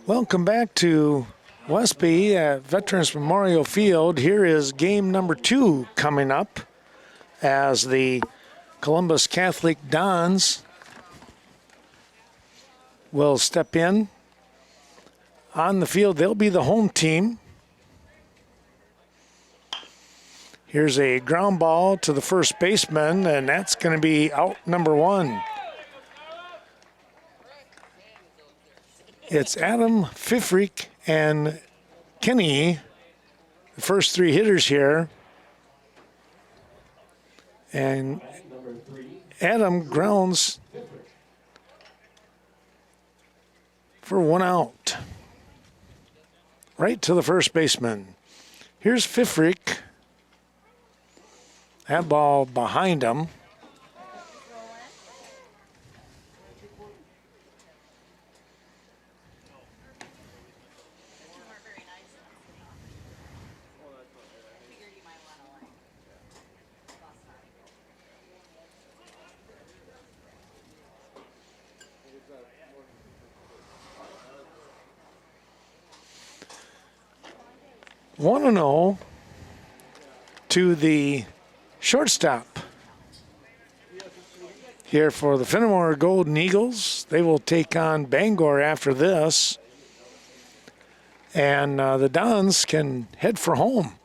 Welcome back to Westby at Veterans Memorial Field. Here is game number 2 coming up as the Columbus Catholic Dons will step in. On the field, they'll be the home team. Here's a ground ball to the first baseman, and that's going to be out number 1. It's Adam Fifrik and Kenny, the first 3 hitters here. And Adam grounds for 1 out. Right to the first baseman. Here's Fifrik. That ball behind him. Want to know to the shortstop here for the Fennimore Golden Eagles. They will take on Bangor after this. And the Dons can head for home.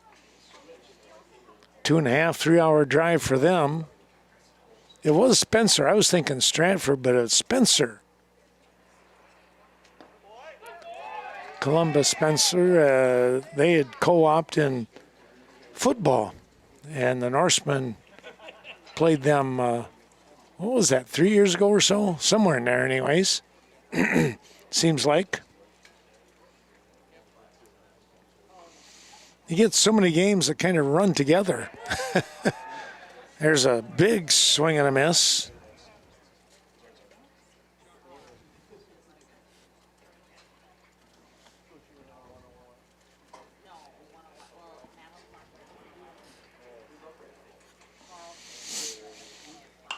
2.5, 3-hour drive for them. It was Spencer. I was thinking Stratford, but it's Spencer. Columbus Spencer, they had co-opted in football. And the Norsemen played them, what was that, 3 years ago or so? Somewhere in there anyways, seems like. You get so many games that kind of run together. There's a big swing and a miss.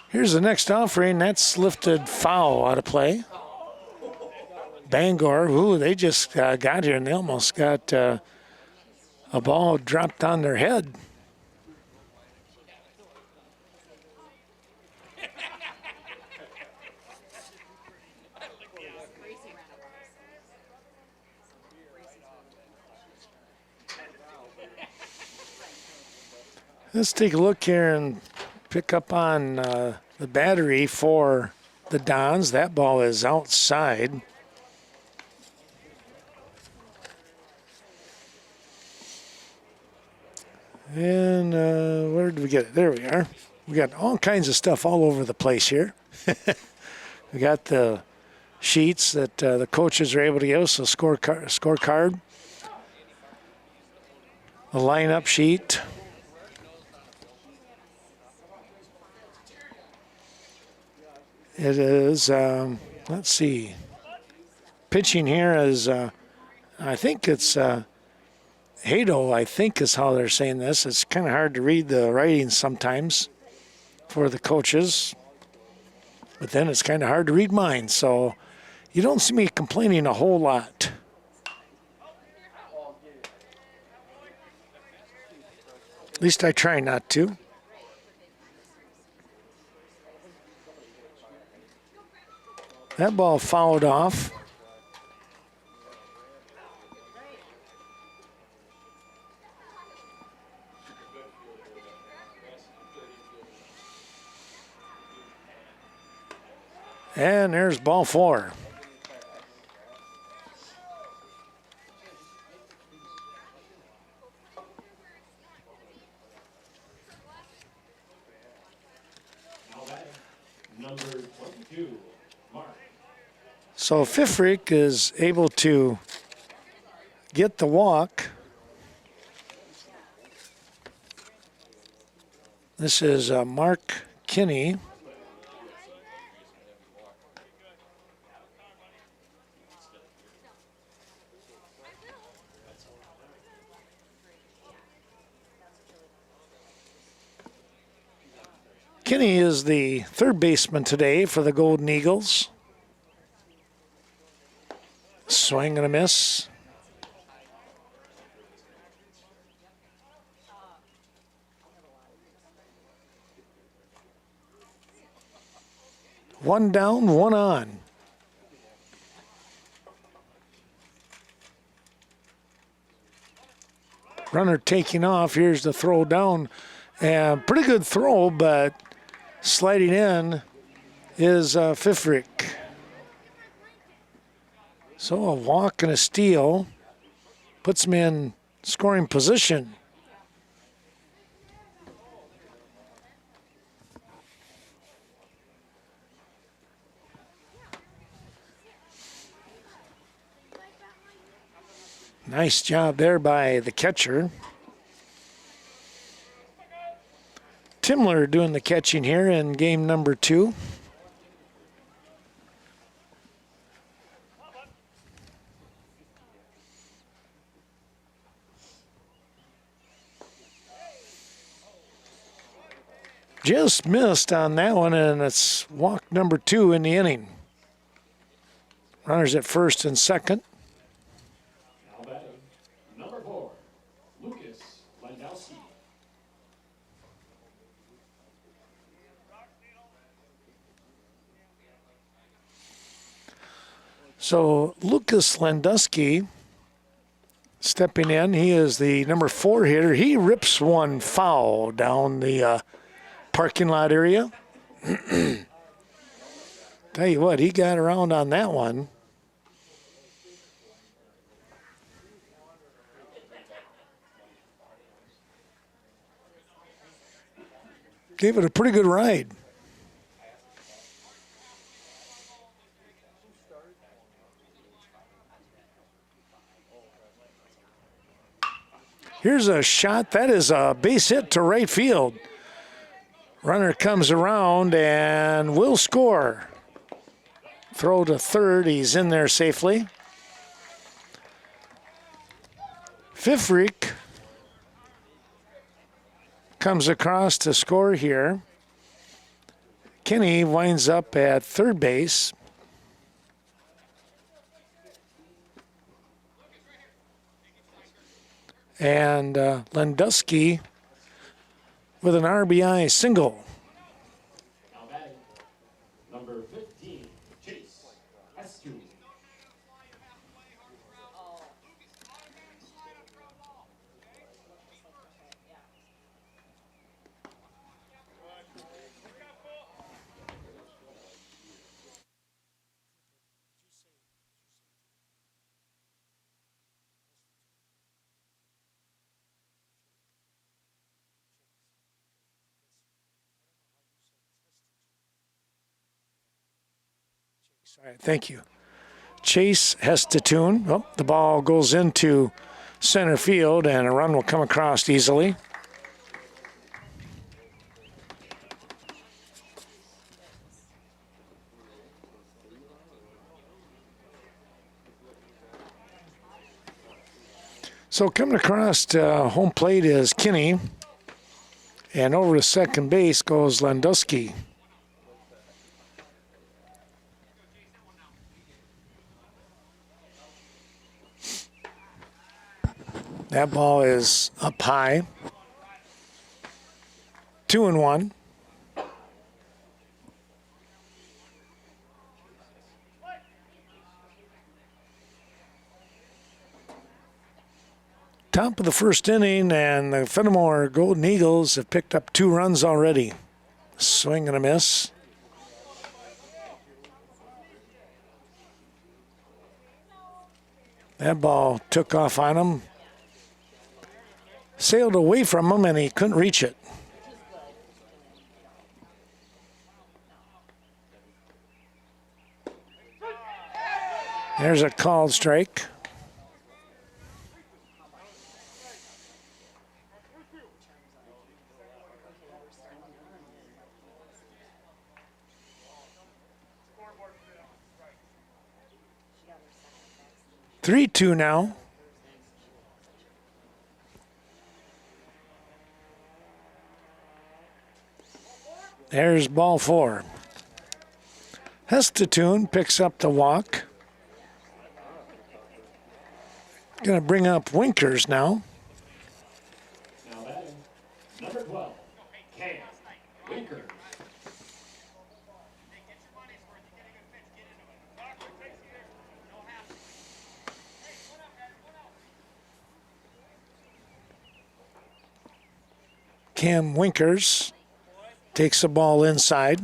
Here's the next offering. That's lifted foul out of play. Bangor, ooh, they just got here and they almost got a ball dropped on their head. Let's take a look here and pick up on the battery for the Dons. That ball is outside. And where did we get it? There we are. We got all kinds of stuff all over the place here. We got the sheets that the coaches are able to give us, a scorecard, a lineup sheet. It is, let's see, pitching here is, I think it's Hado, I think is how they're saying this. It's kind of hard to read the writing sometimes for the coaches, but then it's kind of hard to read mine. So you don't see me complaining a whole lot. At least I try not to. That ball fouled off. And there's ball 4. Number 22, Mark. So Fifrik is able to get the walk. This is Mark Kinney. Kinney is the third baseman today for the Golden Eagles. Swing and a miss. One down, one on. Runner taking off. Here's the throw down. And pretty good throw, but sliding in is Fifrick. So a walk and a steal puts him in scoring position. Nice job there by the catcher. Timler doing the catching here in game number 2. Just missed on that one, and it's walk number 2 in the inning. Runners at first and second. Now batting, number 4, Lucas Landowski. So Lucas Landowski stepping in. He is the number 4 hitter. He rips one foul down the parking lot area. Tell you what, he got around on that one. Gave it a pretty good ride. Here's a shot. That is a base hit to right field. Runner comes around and will score. Throw to third. He's in there safely. Fifrick comes across to score here. Kenny winds up at third base. And Landowski with an RBI single. Now batting, number 15, Chase Eskew. All right, thank you. Chase Hestatoon. Oh, the ball goes into center field, and a run will come across easily. So coming across to home plate is Kinney, and over to second base goes Landowski. That ball is up high. 2-1. Top of the first inning, and the Fennimore Golden Eagles have picked up 2 runs already. Swing and a miss. That ball took off on him. Sailed away from him, and he couldn't reach it. There's a called strike. Three, 2 now. There's ball 4. Hestatoon picks up the walk. Going to bring up Winkers now. Now batting, number 12, Cam Winkers. Cam Winkers takes the ball inside.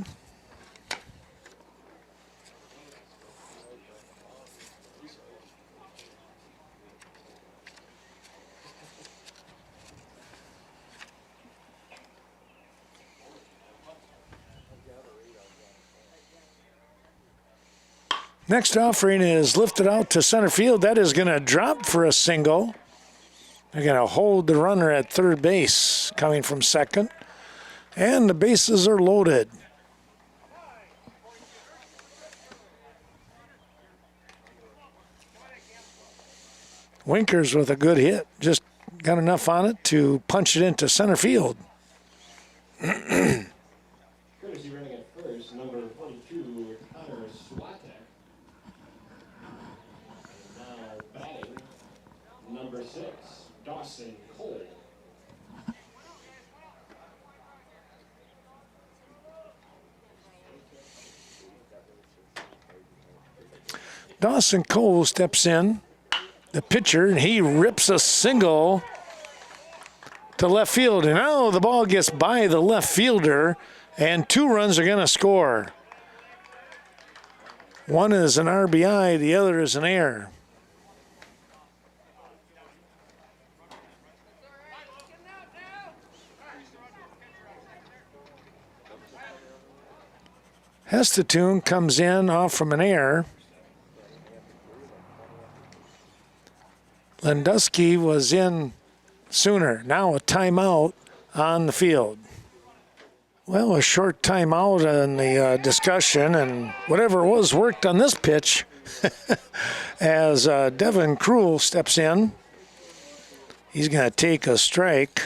Next offering is lifted out to center field. That is going to drop for a single. They're going to hold the runner at third base coming from second. And the bases are loaded. Winkers with a good hit. Just got enough on it to punch it into center field. Courtesy running at first, number 42, Connor Swatek. Now batting, number 6, Dawson Cole. Dawson Cole steps in, the pitcher, and he rips a single to left field. And now the ball gets by the left fielder, and 2 runs are going to score. One is an RBI, the other is an error. Hestatoon comes in off from an error. Landusky was in sooner. Now a timeout on the field. Well, a short timeout on the discussion, and whatever it was worked on this pitch as Devin Krul steps in. He's going to take a strike.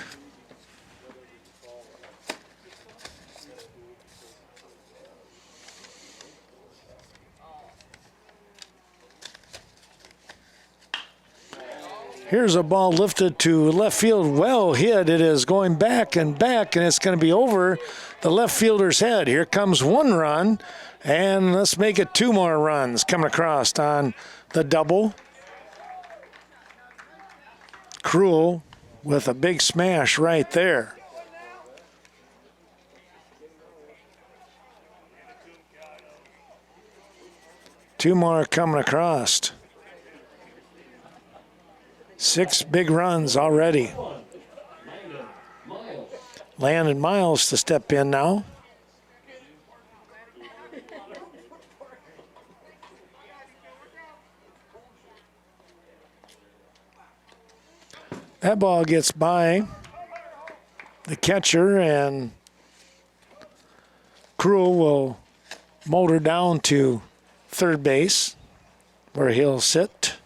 Here's a ball lifted to left field, well hit. It is going back, and it's going to be over the left fielder's head. Here comes 1 run, and let's make it 2 more runs coming across on the double. Krul with a big smash right there. Two more coming across. 6 big runs already. Landon Miles to step in now. That ball gets by the catcher, and Krul will motor down to third base where he'll sit.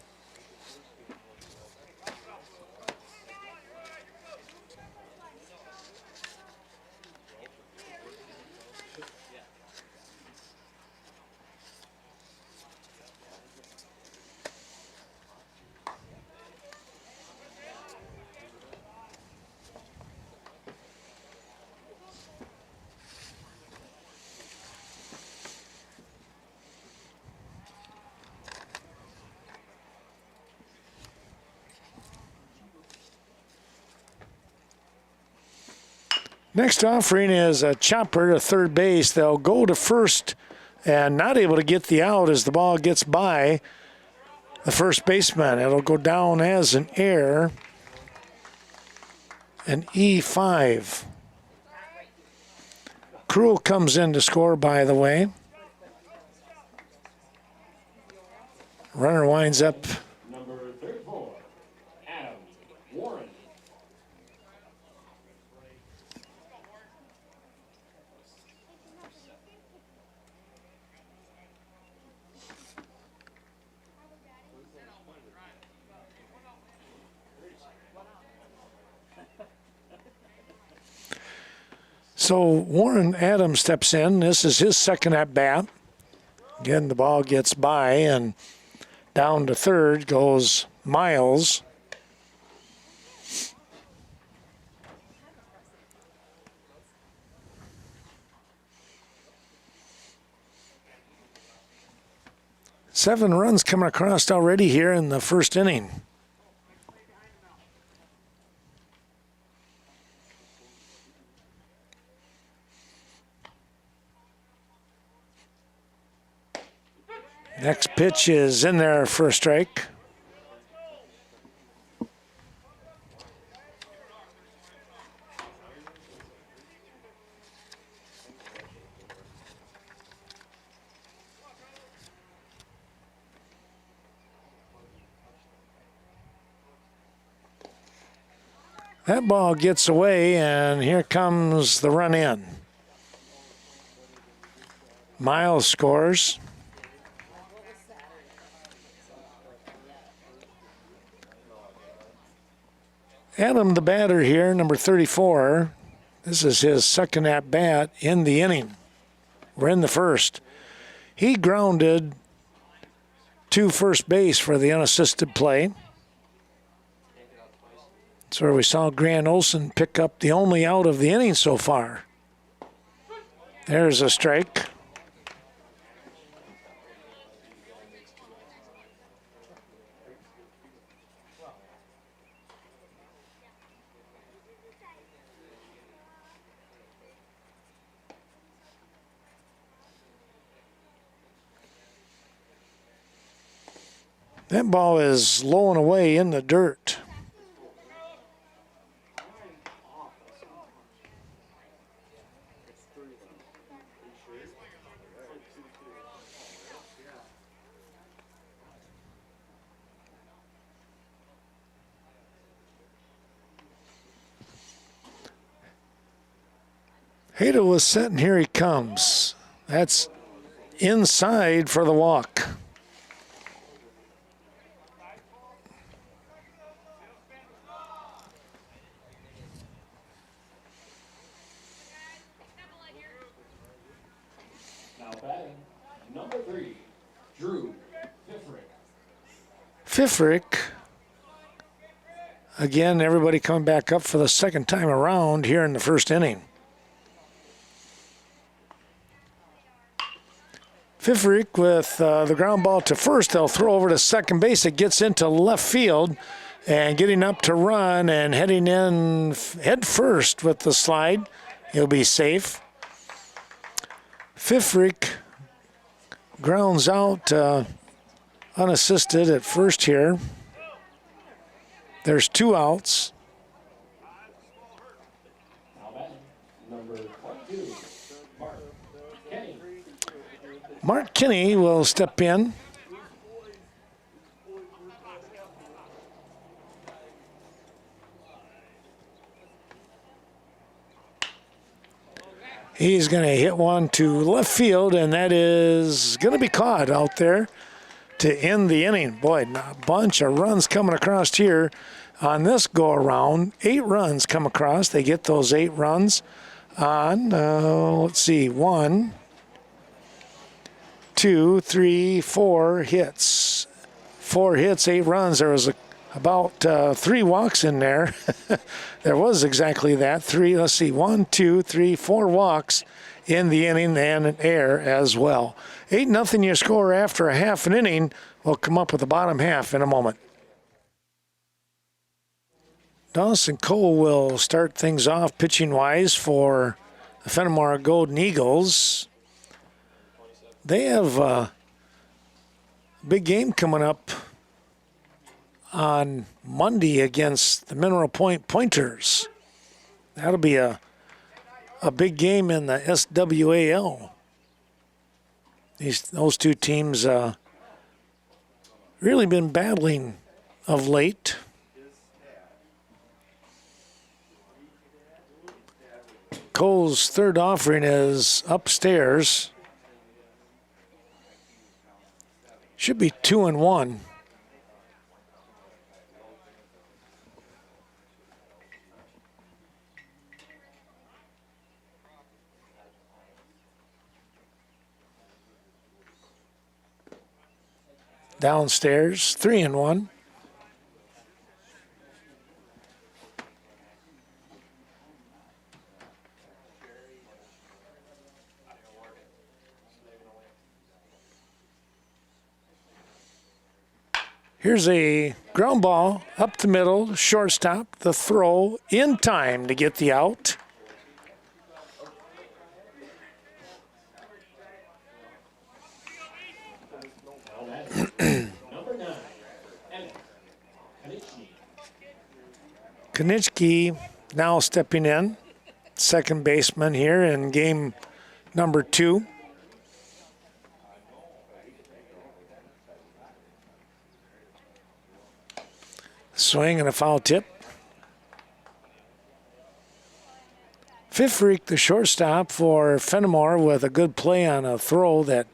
Next offering is a chopper to third base. They'll go to first and not able to get the out as the ball gets by the first baseman. It'll go down as an error, an E5. Krul comes in to score, by the way. Runner winds up. Number 34, Adam Warren. So Warren Adams steps in. This is his second at bat. Again, the ball gets by, and down to third goes Miles. Seven runs coming across already here in the first inning. Next pitch is in there for a strike. That ball gets away, and here comes the run in. Miles scores. Adam, the batter here, number 34. This is his second at bat in the inning. We're in the first. He grounded to first base for the unassisted play. That's where we saw Grant Olson pick up the only out of the inning so far. There's a strike. That ball is low and away in the dirt. Hato was set, and here he comes. That's inside for the walk. Now batting, number 3, Drew Fiffrick. Fiffrick. Again, everybody coming back up for the second time around here in the first inning. Fiffrick with the ground ball to first. They'll throw over to second base. It gets into left field and getting up to run and heading in head first with the slide. He'll be safe. Fiffrick grounds out unassisted at first here. There's 2 outs. Now batting, number 22, Mark Kenny. Mark Kinney will step in. He's going to hit one to left field, and that is going to be caught out there to end the inning. Boy, a bunch of runs coming across here on this go-around. 8 runs come across. They get those 8 runs on, let's see, 1, 2, 3, 4 hits. 4 hits, 8 runs. There was about 3 walks in there. There was exactly that. 3, let's see, 1, 2, 3, 4 walks in the inning and an error as well. 8-0 your score after a half an inning. We'll come up with the bottom half in a moment. Dawson Cole will start things off pitching-wise for the Fennimore Golden Eagles. They have a big game coming up on Monday against the Mineral Point Pointers. That'll be a big game in the SWAL. Those 2 teams really been battling of late. Cole's third offering is upstairs. Should be 2-1. Downstairs, 3-1. Here's a ground ball up the middle, shortstop, the throw in time to get the out. Number 9, Konieczny. Konieczny now stepping in, second baseman here in game number 2. Swing and a foul tip. Fifrik, the shortstop for Fennimore, with a good play on a throw that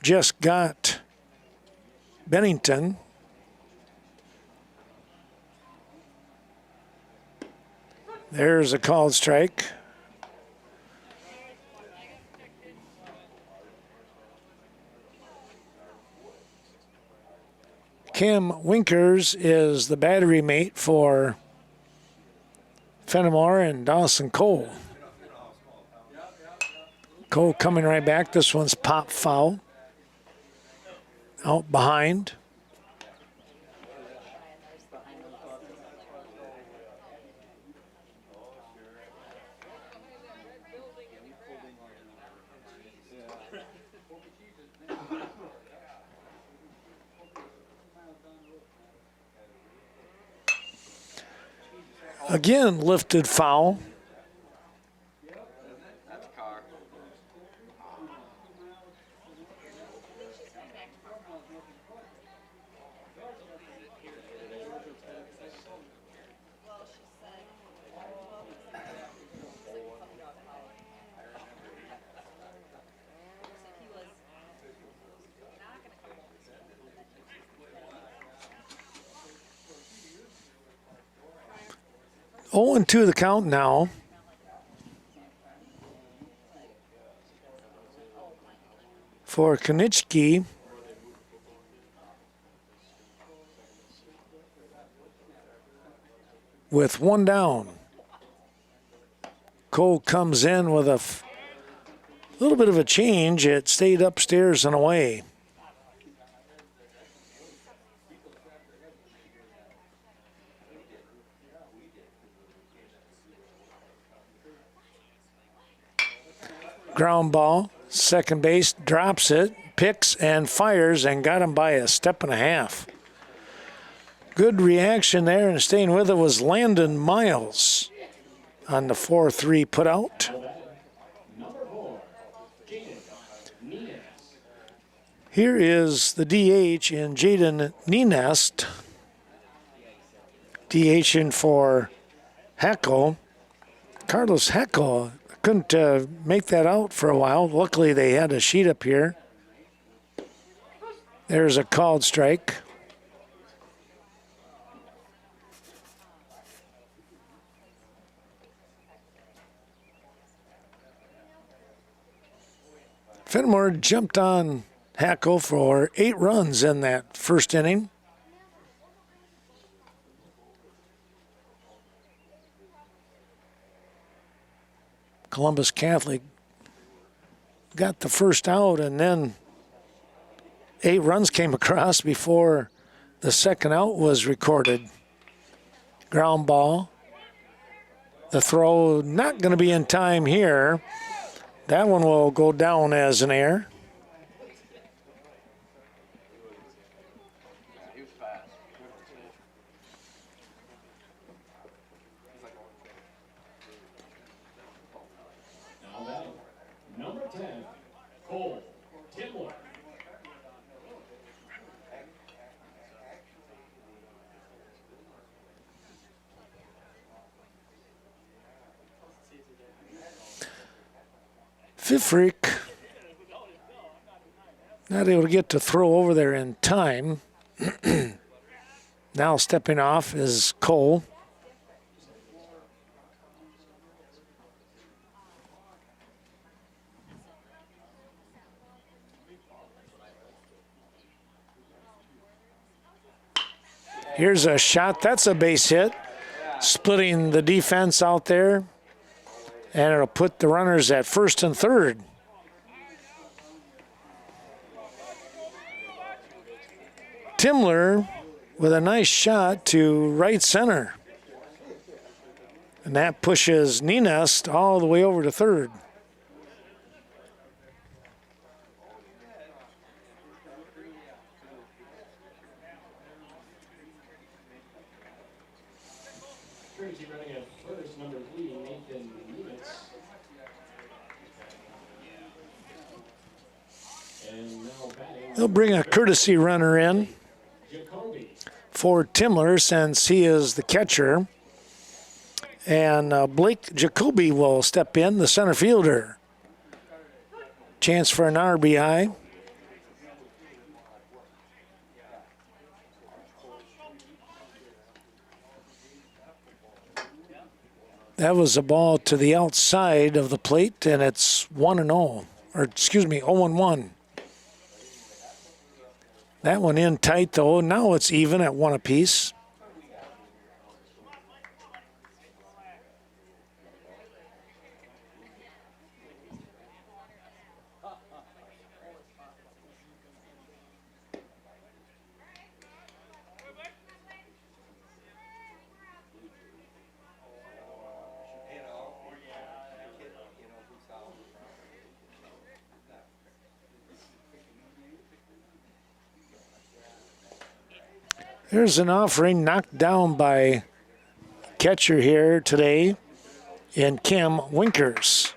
just got Bennington. There's a called strike. Cam Winkers is the battery mate for Fennimore and Dawson Cole. Cole coming right back. This one's pop foul. Out behind. Again, lifted foul. Oh, and 2 the count now. For Konieczny. With 1 down. Cole comes in with a little bit of a change. It stayed upstairs and away. Ground ball, second base, drops it, picks and fires, and got him by a step and a half. Good reaction there, and staying with it was Landon Miles on the 4-3 put out. Number 4, Nines. Here is the DH in Jaden Ninest. DHing for Hackle. Carlos Hackle couldn't make that out for a while. Luckily, they had a sheet up here. There's a called strike. Fennimore jumped on Hackle for 8 runs in that first inning. Columbus Catholic got the first out, and then 8 runs came across before the second out was recorded. Ground ball. The throw not going to be in time here. That one will go down as an error. Number 10, Cole Timler. Fifrik not able to get to throw over there in time. Now stepping off is Cole. Here's a shot. That's a base hit. Splitting the defense out there. And it'll put the runners at first and third. Timler with a nice shot to right center. And that pushes Ninest all the way over to third. Courtesy running at first, number 3, Nathan Nemitz. And now batting. They'll bring a courtesy runner in Jacoby. for Timler since he is the catcher. And Blake Jacoby will step in, the center fielder. Chance for an RBI. That was a ball to the outside of the plate, and it's 1-0. Or, excuse me, 0-1. That one in tight, though. Now it's even at 1 apiece. There's an offering knocked down by catcher here today in Kim Winkers.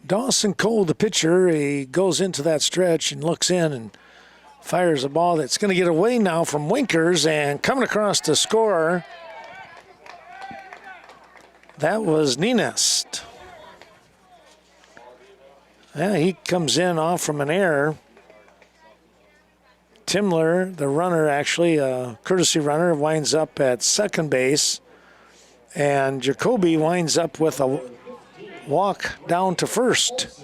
Dawson Cole, the pitcher, he goes into that stretch and looks in and fires a ball that's going to get away now from Winkers, and coming across to score, that was Ninest. Yeah, he comes in off from an error. Timler, the runner, actually, a courtesy runner, winds up at second base, and Jacoby winds up with a walk down to first.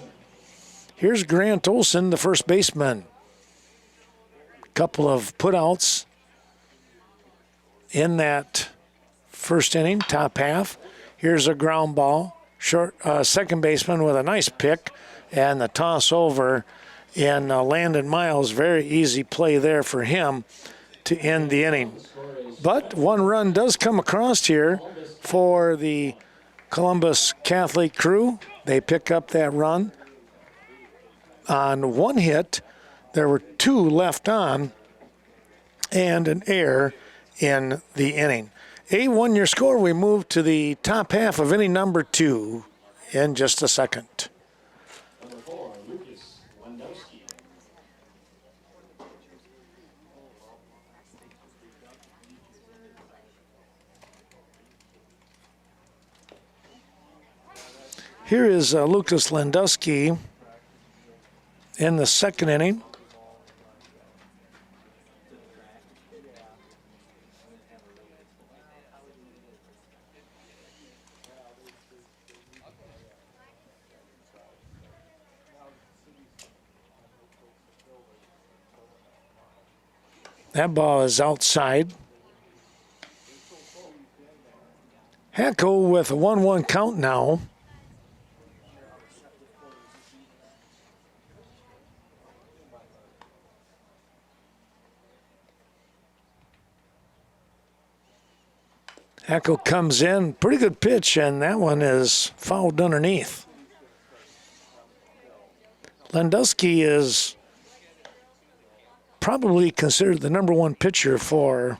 Here's Grant Olson, the first baseman. Couple of putouts in that first inning, top half. Here's a ground ball. Short second baseman with a nice pick, and the toss over in Landon Miles. Very easy play there for him to end the inning. But one run does come across here for the Columbus Catholic crew. They pick up that run on one hit. There were 2 left on and an error in the inning. 8-1 your score. We move to the top half of inning number 2 in just a second. Number 4, Lucas Lewandowski. Here is Lucas Landowski in the second inning. That ball is outside. Hackel with a 1-1 count now. Hackel comes in, pretty good pitch, and that one is fouled underneath. Landowski is probably considered the number 1 pitcher for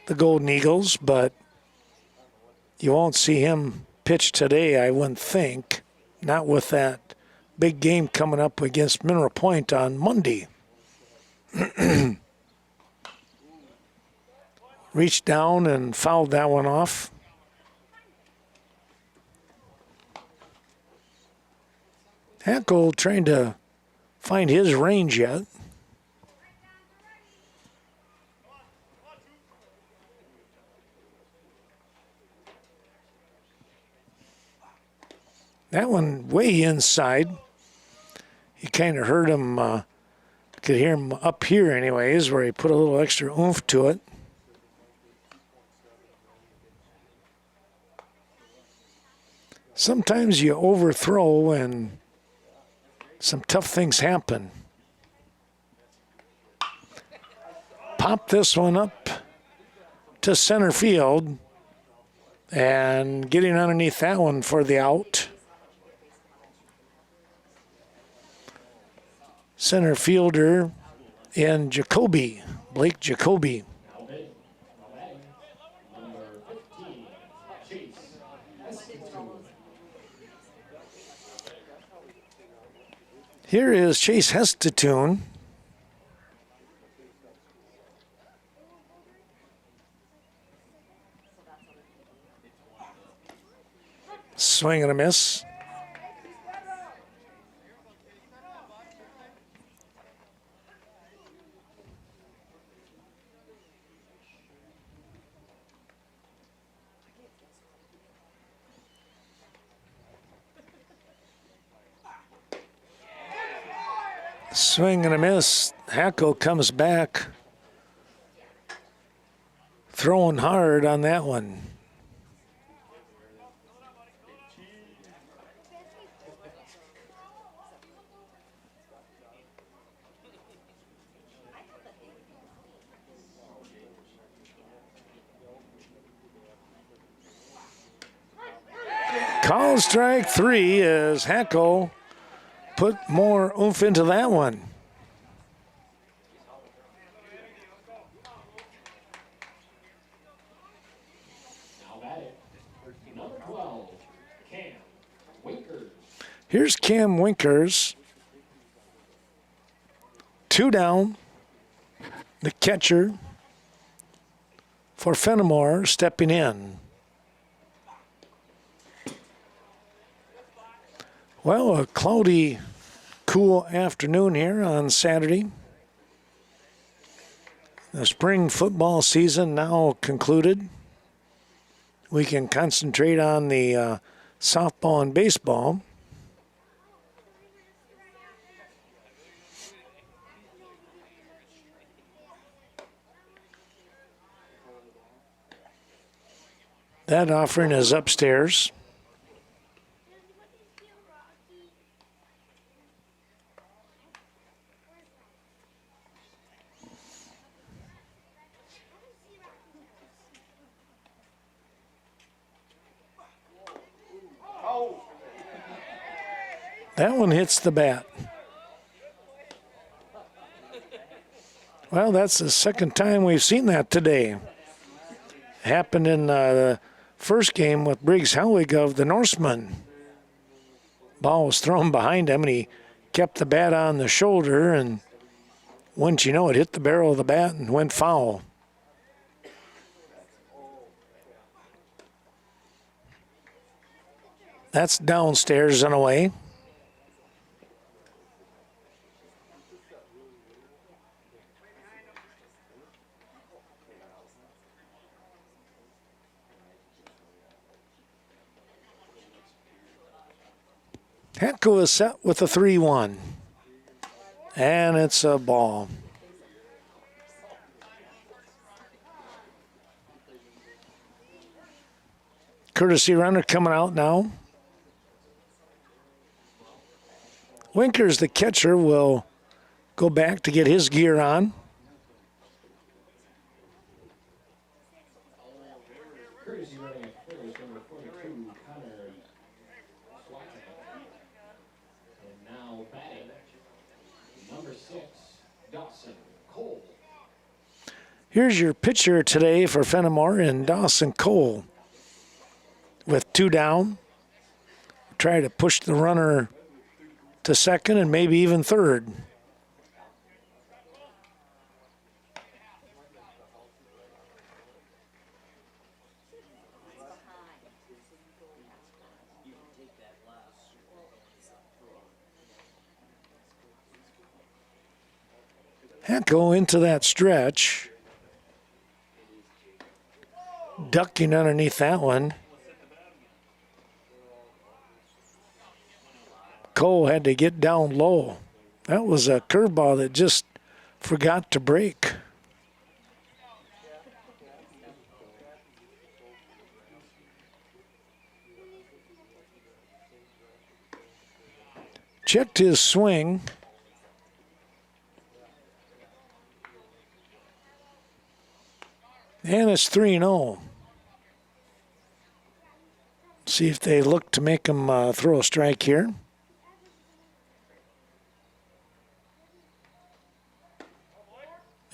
the Golden Eagles, but you won't see him pitch today, I wouldn't think. Not with that big game coming up against Mineral Point on Monday. Reached down and fouled that one off. Hackel trying to find his range yet. That one way inside. You kind of heard him, could hear him up here anyways, where he put a little extra oomph to it. Sometimes you overthrow and some tough things happen. Pop this one up to center field and getting underneath that one for the out. Center fielder in Jacoby, Blake Jacoby. Now batting, number 15, Chase Heston. Here is Chase Heston. Swing and a miss. Swing and a miss. Hackel comes back, throwing hard on that one. Call strike 3 as Hackel put more oomph into that one. Now batting, number 12, Cam Winkers. Here's Cam Winkers. 2 down. The catcher for Fennimore stepping in. Well, a cloudy, cool afternoon here on Saturday. The spring football season now concluded. We can concentrate on the softball and baseball. That offering is upstairs. That one hits the bat. Well, that's the second time we've seen that today. Happened in the first game with Briggs Helwig of the Norseman. Ball was thrown behind him, and he kept the bat on the shoulder, and once you know it, hit the barrel of the bat and went foul. That's downstairs and away. Hatko is set with a 3-1. And it's a ball. Courtesy runner coming out now. Winkers, the catcher, will go back to get his gear on. Courtesy running at first, number 42, Connor Swatton. And now batting, number 6, Dawson Cole. Here's your pitcher today for Fennimore in Dawson Cole. With 2 down, try to push the runner to second and maybe even third. Hatko into that stretch. Ducking underneath that one. Cole had to get down low. That was a curveball that just forgot to break. checked his swing. And it's 3-0. See if they look to make him throw a strike here.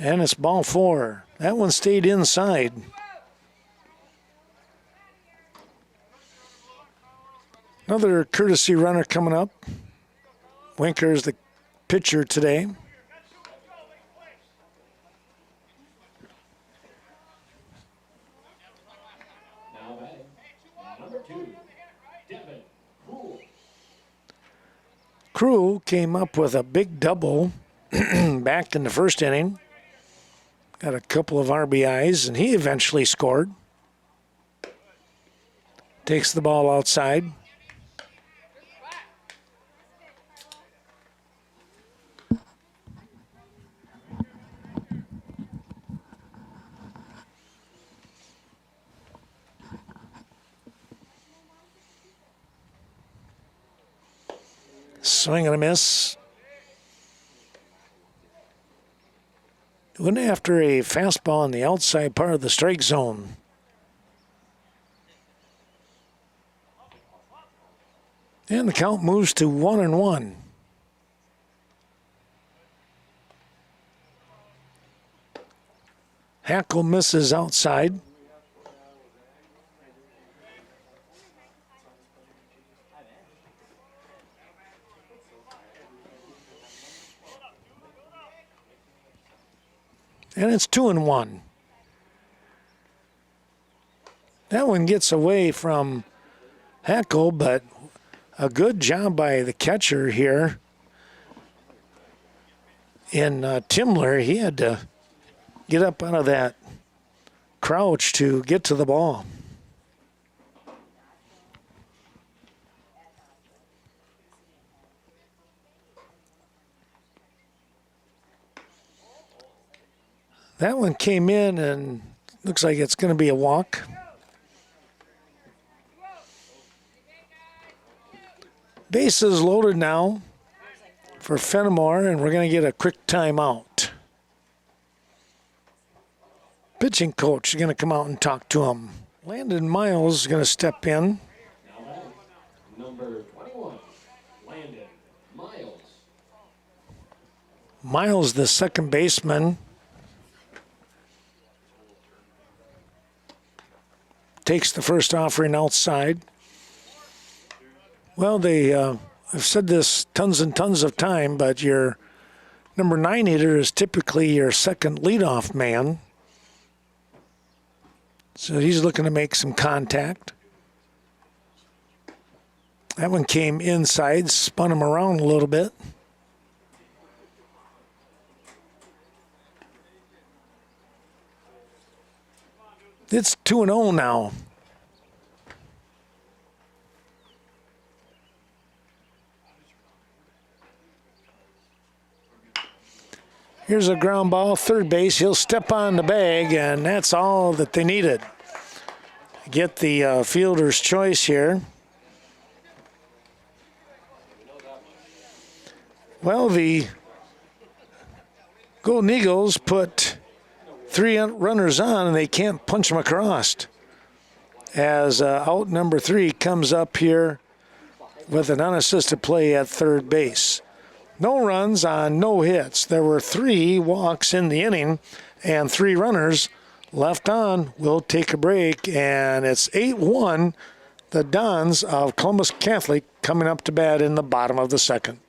And it's ball 4. That one stayed inside. Another courtesy runner coming up. Winker is the pitcher today. Now batting, number 2, Devin Poole. Crew came up with a big double back in the first inning. Got a couple of RBIs, and he eventually scored. Takes the ball outside. Swing and a miss. Went after a fastball on the outside part of the strike zone. And the count moves to 1-1. Hackle misses outside. And it's 2-1. That one gets away from Hackle, but a good job by the catcher here in Timler. He had to get up out of that crouch to get to the ball. That one came in and looks like it's going to be a walk. Bases loaded now for Fennimore, and we're going to get a quick timeout. Pitching coach is going to come out and talk to him. Landon Miles is going to step in. Now batting, number 21, Landon Miles. Miles, the second baseman, takes the first offering outside. Well, I've said this tons and tons of time, but your number 9 hitter is typically your second leadoff man. So he's looking to make some contact. That one came inside, spun him around a little bit. It's 2-0 now. Here's a ground ball, third base. He'll step on the bag, and that's all that they needed. Get the fielder's choice here. Well, the Golden Eagles put 3 runners on, and they can't punch them across. As out number 3 comes up here with an unassisted play at third base. No runs on no hits. There were 3 walks in the inning and 3 runners left on. We'll take a break, and it's 8-1. The Dons of Columbus Catholic coming up to bat in the bottom of the second.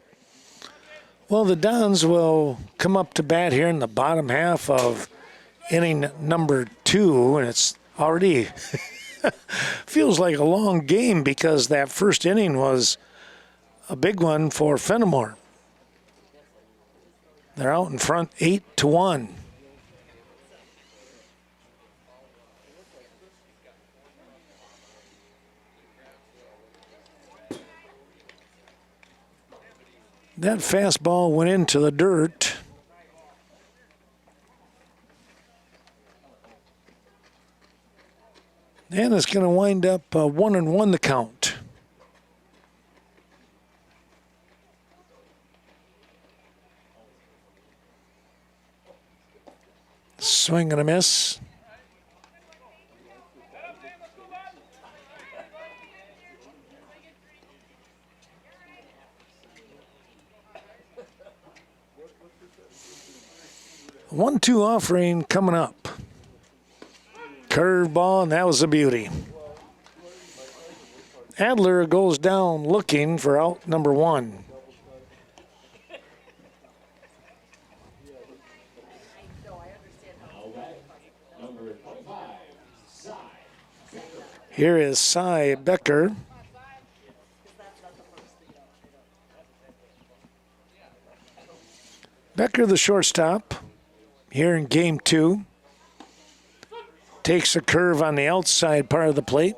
Well, the Dons will come up to bat here in the bottom half of inning number 2, and it's already feels like a long game because that first inning was a big one for Fennimore. They're out in front 8-1. That fastball went into the dirt. And it's going to wind up 1-1 the count. swing and a miss. One-two offering coming up. Curveball, and that was a beauty. Adler goes down looking for out number one. Here is Cy Becker. Becker, the shortstop, here in game two. Takes a curve on the outside part of the plate.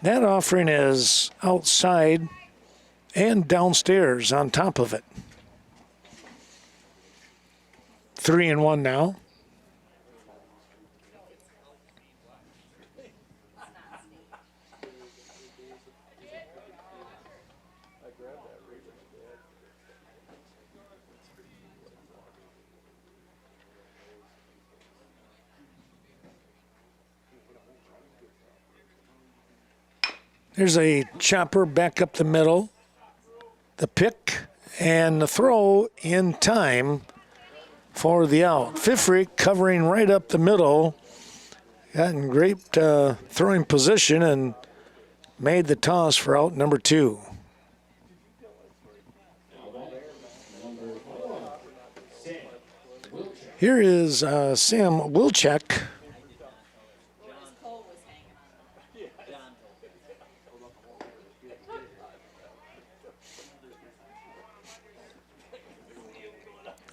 That offering is outside and downstairs on top of it. 3-1 now. There's a chopper back up the middle. The pick and the throw in time for the out. Fifrick covering right up the middle. Got in great throwing position and made the toss for out number two. Here is Sam Wilczek.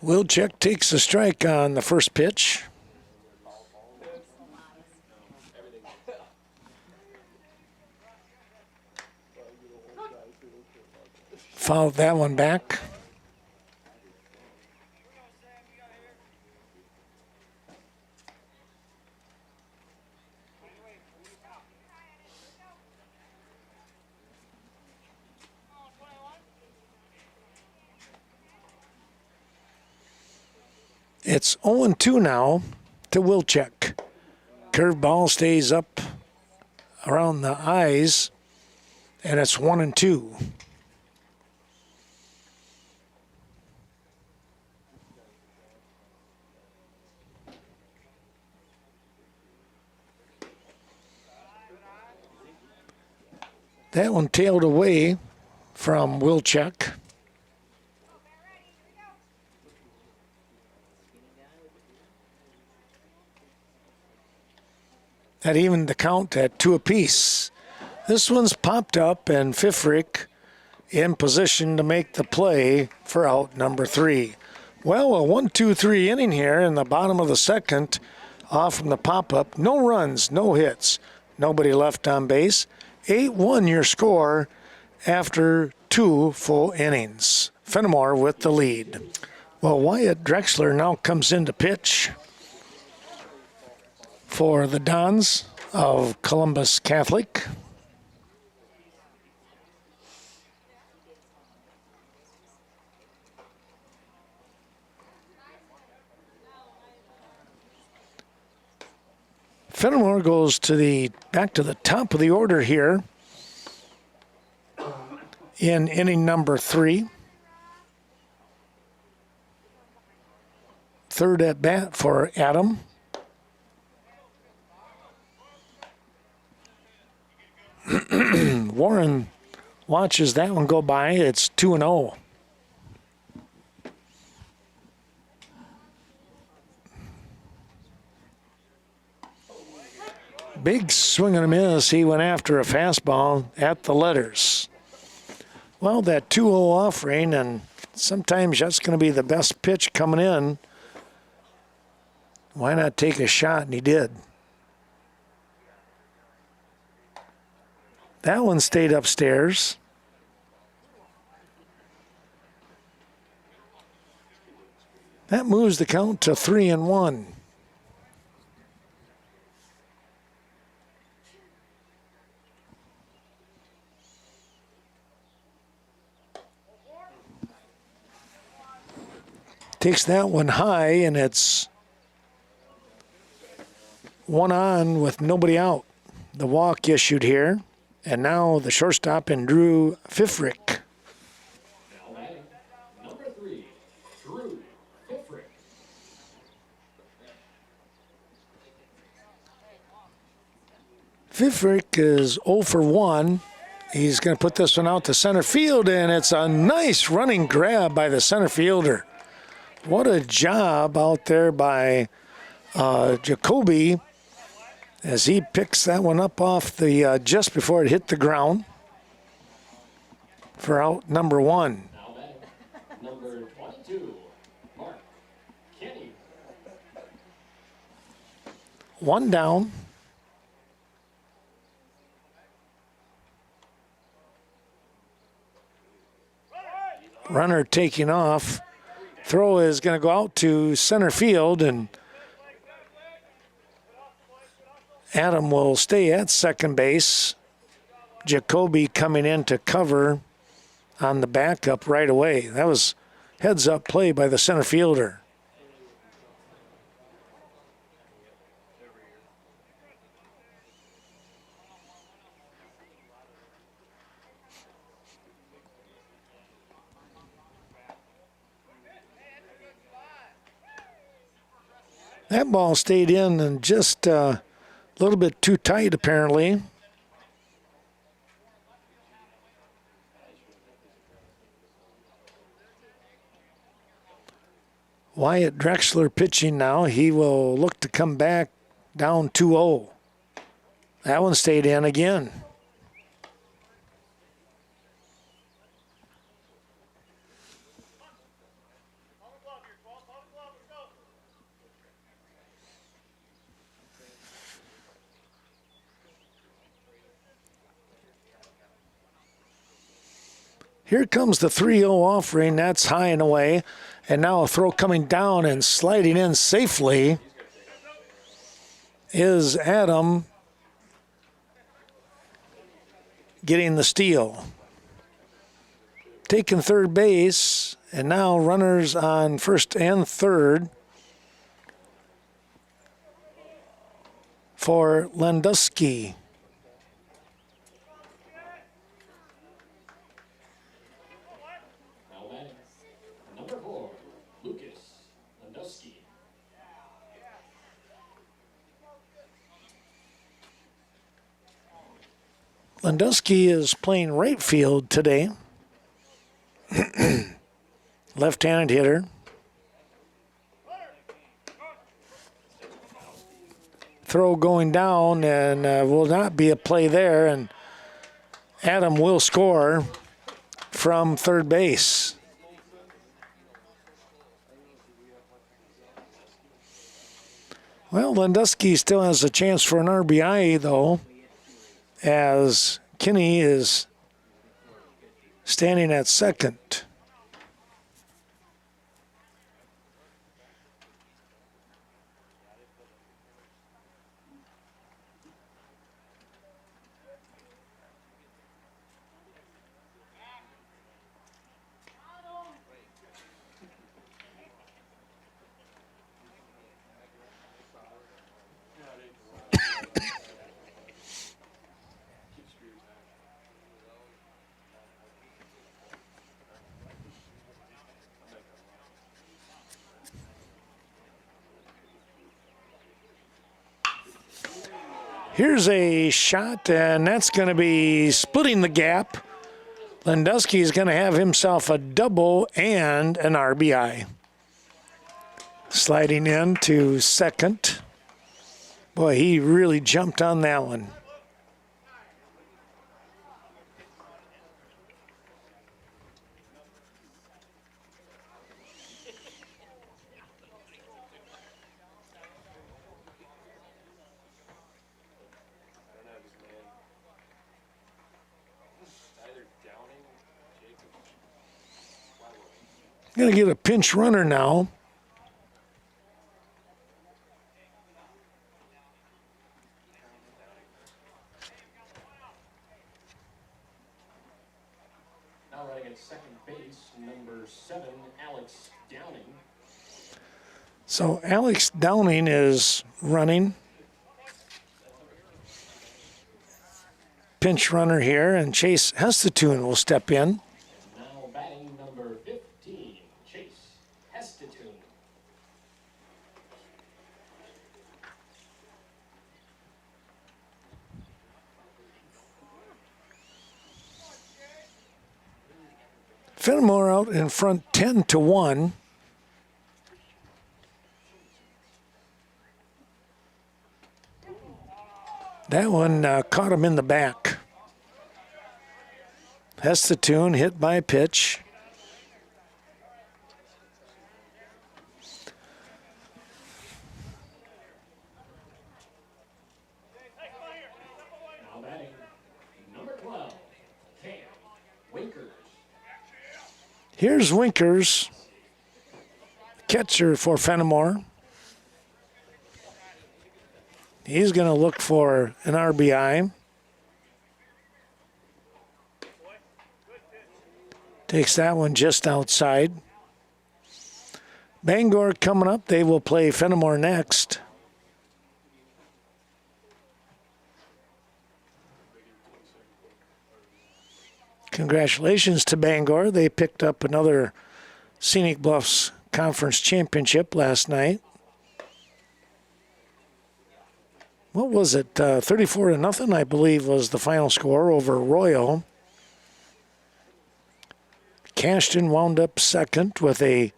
Wilczek takes a strike on the first pitch. Fouled that one back. It's 0-2 now to Wilczek. Curveball stays up around the eyes, and it's 1-2. That one tailed away from Wilczek. That evened the count at 2 apiece. This one's popped up, and Fifrick in position to make the play for out number 3. Well, a 1-2-3 inning here in the bottom of the second, off from the pop-up. No runs, no hits, nobody left on base. 8-1 your score after 2 full innings. Fennimore with the lead. Well, Wyatt Drexler now comes in to pitch for the Dons of Columbus Catholic. Fennimore goes back to the top of the order here in inning number 3. Third at bat for Adam. Warren watches that one go by. It's 2-0. Big swing and a miss. He went after a fastball at the letters. Well, that 2-0 offering, and sometimes that's going to be the best pitch coming in Why not take a shot? And he did. That one stayed upstairs. That moves the count to 3-1. Takes that one high, and it's 1 on with nobody out. The walk issued here, and now the shortstop and Drew Fifrick. Now batting, number 3, Drew Fifrick. Fifrick is 0 for 1. He's going to put this one out to center field, and it's a nice running grab by the center fielder. What a job out there by Jacoby as he picks that one up off the just before it hit the ground for out number 1. Now batting, number 22, Mark Kenny. 1 down. Runner taking off. Throw is going to go out to center field, and Adam will stay at second base. Jacoby coming in to cover on the backup right away. That was heads-up play by the center fielder. That ball stayed in and just a little bit too tight, apparently. Wyatt Drexler pitching now. He will look to come back down 2-0. That one stayed in again. Here comes the 3-0 offering. That's high and away. And now a throw coming down and sliding in safely is Adam getting the steal. Taking third base, and now runners on first and third for Landusky. Landusky is playing right field today. Left-handed hitter. Throw going down, and will not be a play there, and Adam will score from third base. Well, Landusky still has a chance for an RBI, though, as Kinney is standing at second. Here's a shot, and that's going to be splitting the gap. Landusky is going to have himself a double and an RBI. Sliding in to second. Boy, he really jumped on that one. Going to get a pinch runner now. Now running at second base, number 7, Alex Downing. So Alex Downing is running. Pinch runner here, and Chase Hestetoon will step in. And now batting number 15, Chase Hestetoon. Fennimore out in front 10-1. That one caught him in the back. Hestetoon hit by a pitch. Now batting number 12, Cam Winkers. Here's Winkers, catcher for Fennimore. He's going to look for an RBI. Takes that one just outside. Bangor coming up. They will play Fennimore next. Congratulations to Bangor. They picked up another Scenic Bluffs Conference Championship last night. What was it? 34-0, I believe, was the final score over Royal. Cashton wound up second with a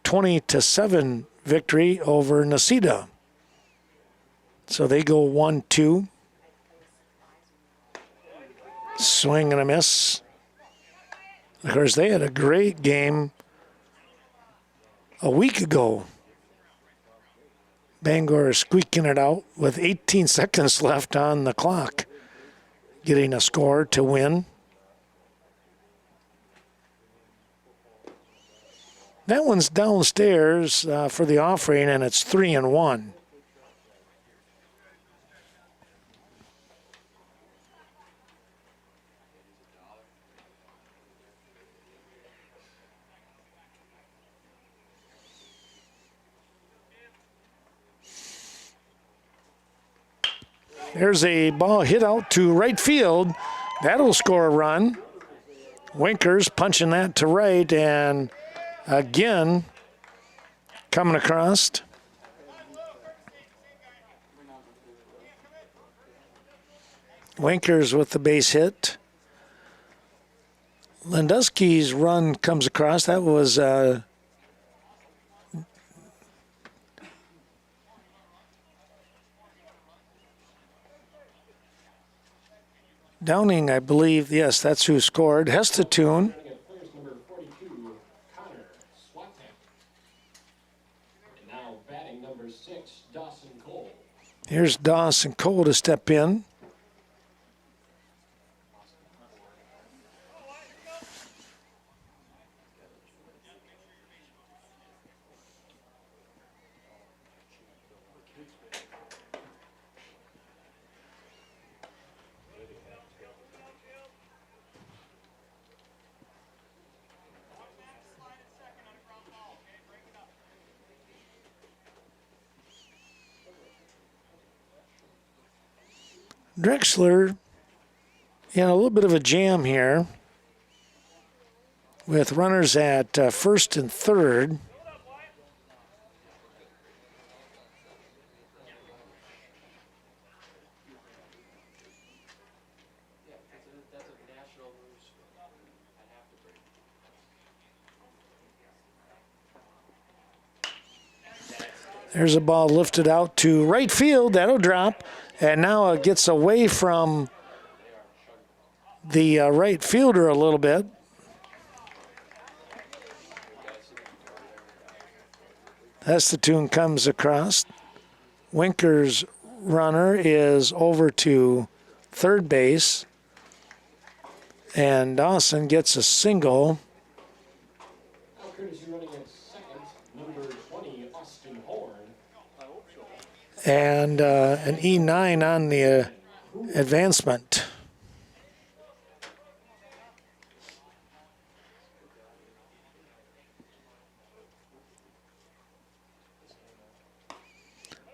20-7 victory over Necedah. So they go 1-2. Swing and a miss. Of course, they had a great game a week ago. Bangor is squeaking it out with 18 seconds left on the clock, getting a score to win. That one's downstairs for the offering, and it's 3-1. There's a ball hit out to right field. That'll score a run. Winkers punching that to right, and again coming across. Winkers with the base hit. Landusky's run comes across. That was Downing, I believe. Yes, that's who scored. Hestetoon. Number 42, Connor Swatek. And now batting number 6, Dawson Cole. Here's Dawson Cole to step in. Drexler in a little bit of a jam here with runners at first and third. There's a ball lifted out to right field. That'll drop. And now it gets away from the right fielder a little bit. Hestetoon comes across. Winker's runner is over to third base. And Dawson gets a single. Now courtesy and an E9 on the advancement.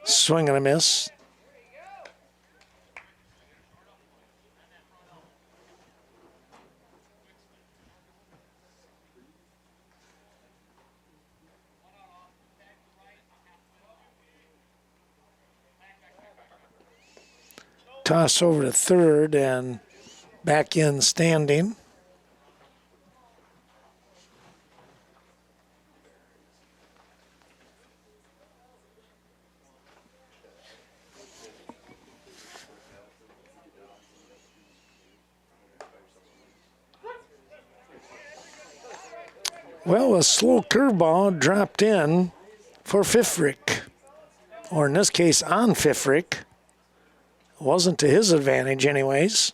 Swing and a miss. Toss over to third and back in standing. Well, a slow curveball dropped in for Fifrick, or in this case, on Fifrick. Wasn't to his advantage, anyways.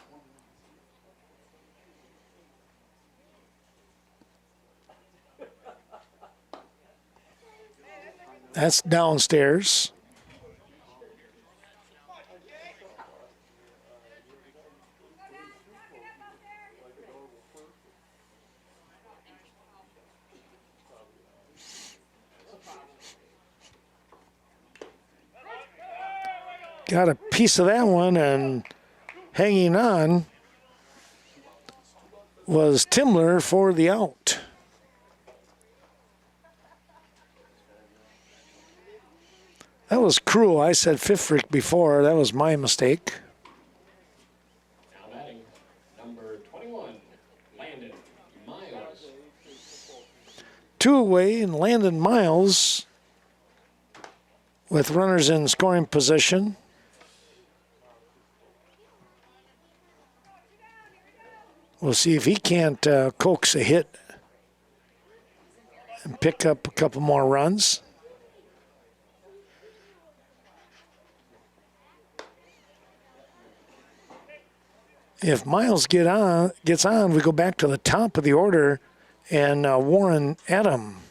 That's downstairs. Got a piece of that one, and hanging on was Timler for the out. That was cruel. I said Fifrick before. That was my mistake. Now batting, number 21, Landon Miles. Two away, and Landon Miles with runners in scoring position. We'll see if he can't coax a hit and pick up a couple more runs. If Miles gets on, we go back to the top of the order and Warren Adam.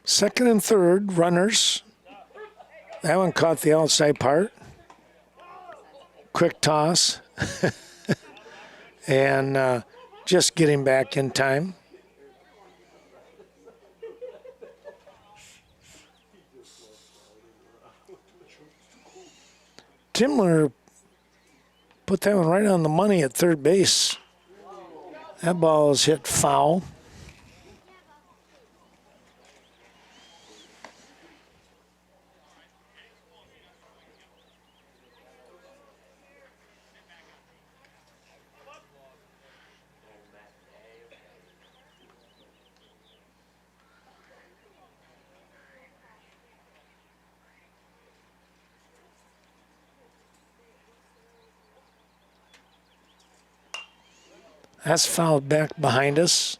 Second and third runners. That one caught the outside part. Quick toss. And just getting back in time. Timler put that one right on the money at third base. That ball is hit foul. That's fouled back behind us.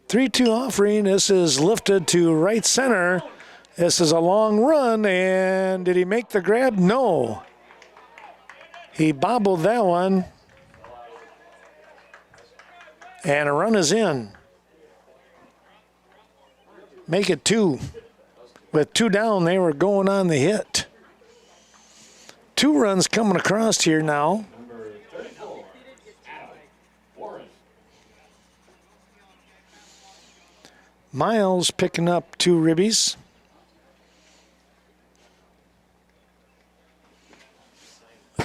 Three-two offering. This is lifted to right center. This is a long run, and did he make the grab? No. He bobbled that one. And a run is in. Make it two. With two down, they were going on the hit. Two runs coming across here now. Number 34, Adam Warren. Miles picking up two ribbies.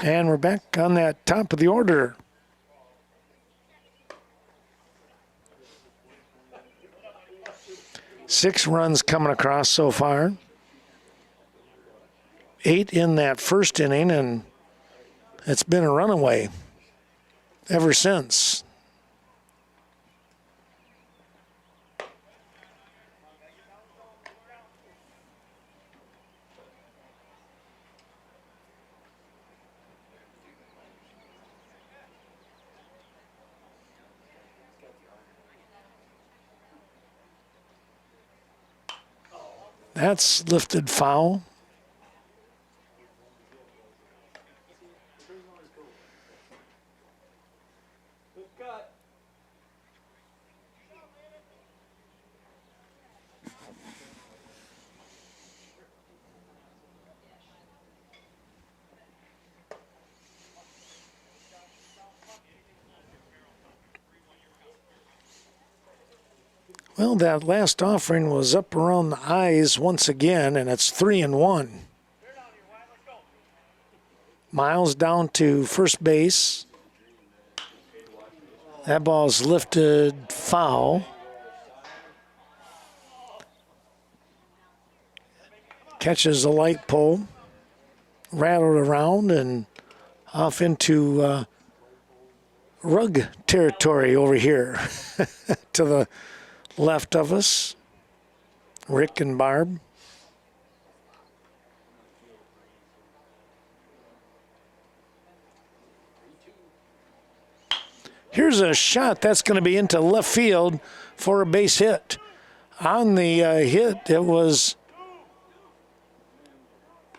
And we're back on that top of the order. Six runs coming across so far. 8 in that first inning, and it's been a runaway ever since. That's lifted foul. Well, that last offering was up around the eyes once again, and it's 3-1. Miles down to first base. That ball's lifted foul. Catches the light pole, rattled around and off into rug territory over here to the left of us, Rick and Barb. Here's a shot that's going to be into left field for a base hit. On the hit, it was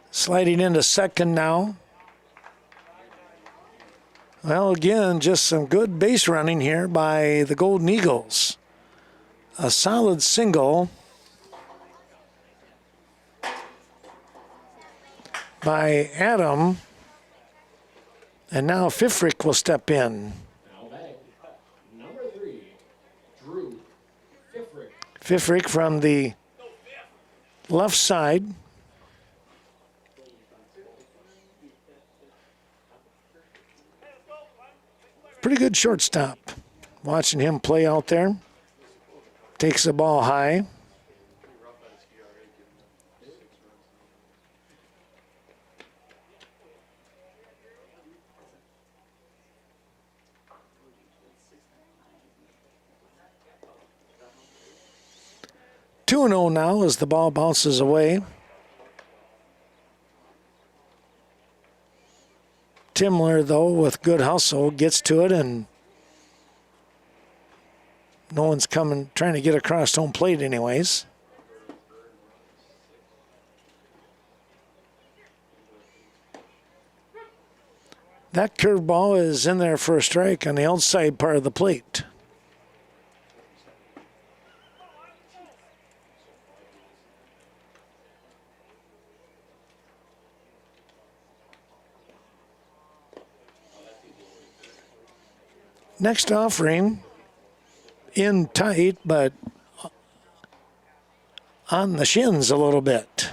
sliding into second now. Well, again, just some good base running here by the Golden Eagles. A solid single by Adam. And now Fifrick will step in. Now batting, number 3, Drew Fifrick. Fifrick from the left side. Pretty good shortstop. Watching him play out there. Takes the ball high. Two and 0 now as the ball bounces away. Timler, though, with good hustle, gets to it, and no one's coming, trying to get across home plate anyways. That curveball is in there for a strike on the outside part of the plate. Next offering, in tight, but on the shins a little bit.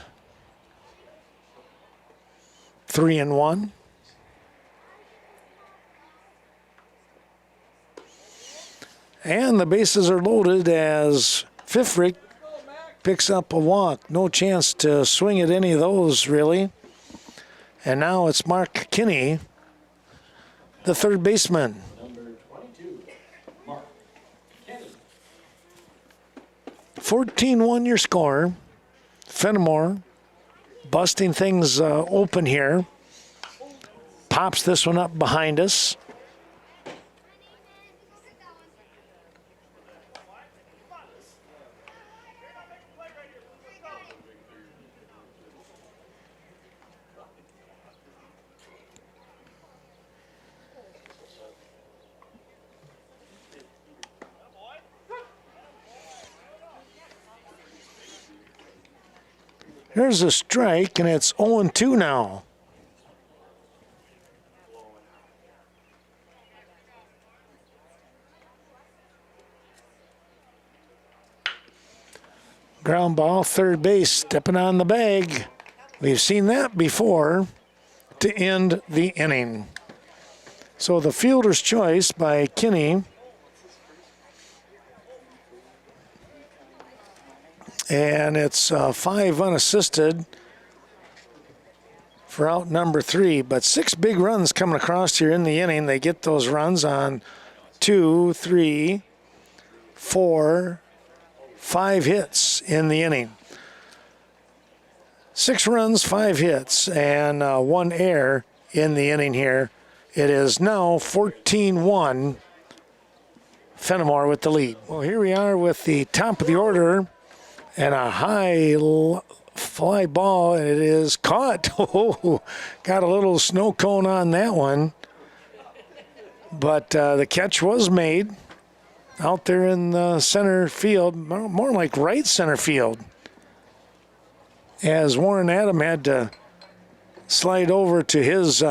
3-1. And the bases are loaded as Fifrick picks up a walk. No chance to swing at any of those, really. And now it's Mark Kinney, the third baseman. 14-1 your score. Fennimore busting things open here. Pops this one up behind us. Here's a strike, and it's 0-2 now. Ground ball, third base, stepping on the bag. We've seen that before. to end the inning. So the fielder's choice by Kinney. And it's 5 unassisted for out number 3. But 6 big runs coming across here in the inning. They get those runs on 2, 3, 4, 5 hits in the inning. 6 runs, 5 hits, and 1 error in the inning here. It is now 14-1, Fennimore with the lead. Well, here we are with the top of the order, and a high fly ball, and it is caught. Oh, got a little snow cone on that one. But the catch was made out there in the center field, more like right center field, as Warren Adam had to slide over to his